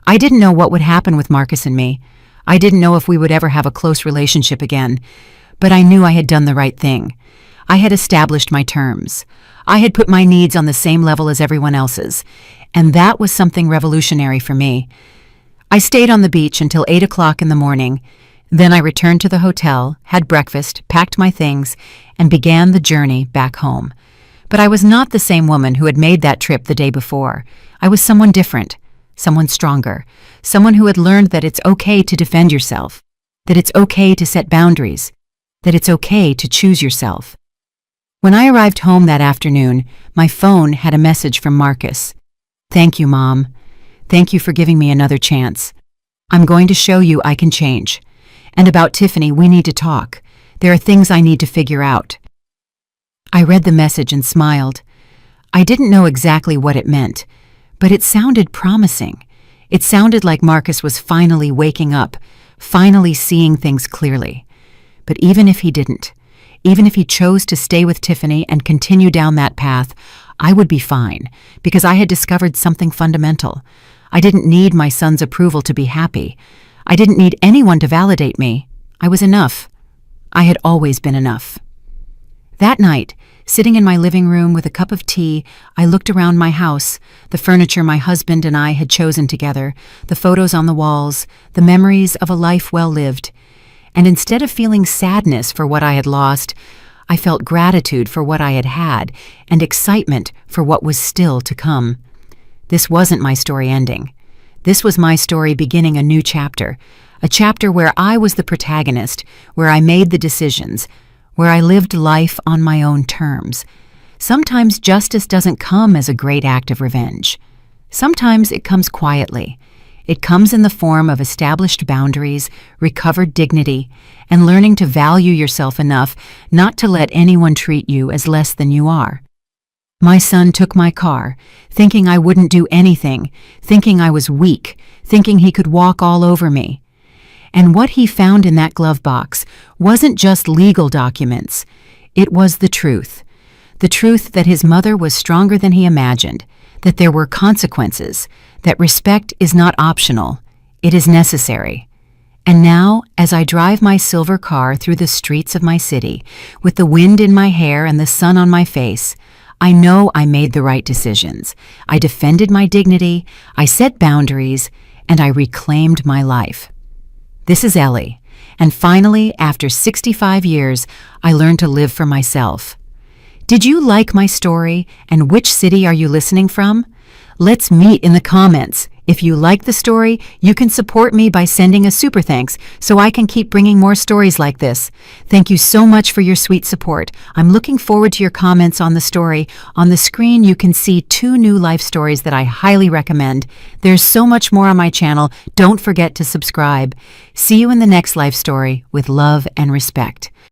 I didn't know what would happen with Marcus and me. I didn't know if we would ever have a close relationship again, but I knew I had done the right thing. I had established my terms. I had put my needs on the same level as everyone else's, and that was something revolutionary for me. I stayed on the beach until 8 o'clock in the morning. Then I returned to the hotel, had breakfast, packed my things, and began the journey back home. But I was not the same woman who had made that trip the day before. I was someone different. Someone stronger, someone who had learned that it's okay to defend yourself, that it's okay to set boundaries, that it's okay to choose yourself. When I arrived home that afternoon, my phone had a message from Marcus. Thank you, Mom. Thank you for giving me another chance. I'm going to show you I can change. And about Tiffany, we need to talk. There are things I need to figure out. I read the message and smiled. I didn't know exactly what it meant, but it sounded promising. It sounded like Marcus was finally waking up, finally seeing things clearly. But even if he didn't, even if he chose to stay with Tiffany and continue down that path, I would be fine, because I had discovered something fundamental. I didn't need my son's approval to be happy. I didn't need anyone to validate me. I was enough. I had always been enough. That night, sitting in my living room with a cup of tea, I looked around my house, the furniture my husband and I had chosen together, the photos on the walls, the memories of a life well lived. And instead of feeling sadness for what I had lost, I felt gratitude for what I had had and excitement for what was still to come. This wasn't my story ending. This was my story beginning a new chapter, a chapter where I was the protagonist, where I made the decisions, where I lived life on my own terms. Sometimes justice doesn't come as a great act of revenge. Sometimes it comes quietly. It comes in the form of established boundaries, recovered dignity, and learning to value yourself enough not to let anyone treat you as less than you are. My son took my car, thinking I wouldn't do anything, thinking I was weak, thinking he could walk all over me. And what he found in that glove box wasn't just legal documents. It was the truth. The truth that his mother was stronger than he imagined, that there were consequences, that respect is not optional, it is necessary. And now, as I drive my silver car through the streets of my city, with the wind in my hair and the sun on my face, I know I made the right decisions. I defended my dignity, I set boundaries, and I reclaimed my life. This is Ellie, and finally, after 65 years, I learned to live for myself. Did you like my story, and which city are you listening from? Let's meet in the comments. If you like the story, you can support me by sending a super thanks so I can keep bringing more stories like this. Thank you so much for your sweet support. I'm looking forward to your comments on the story. On the screen, you can see 2 new life stories that I highly recommend. There's so much more on my channel. Don't forget to subscribe. See you in the next life story with love and respect.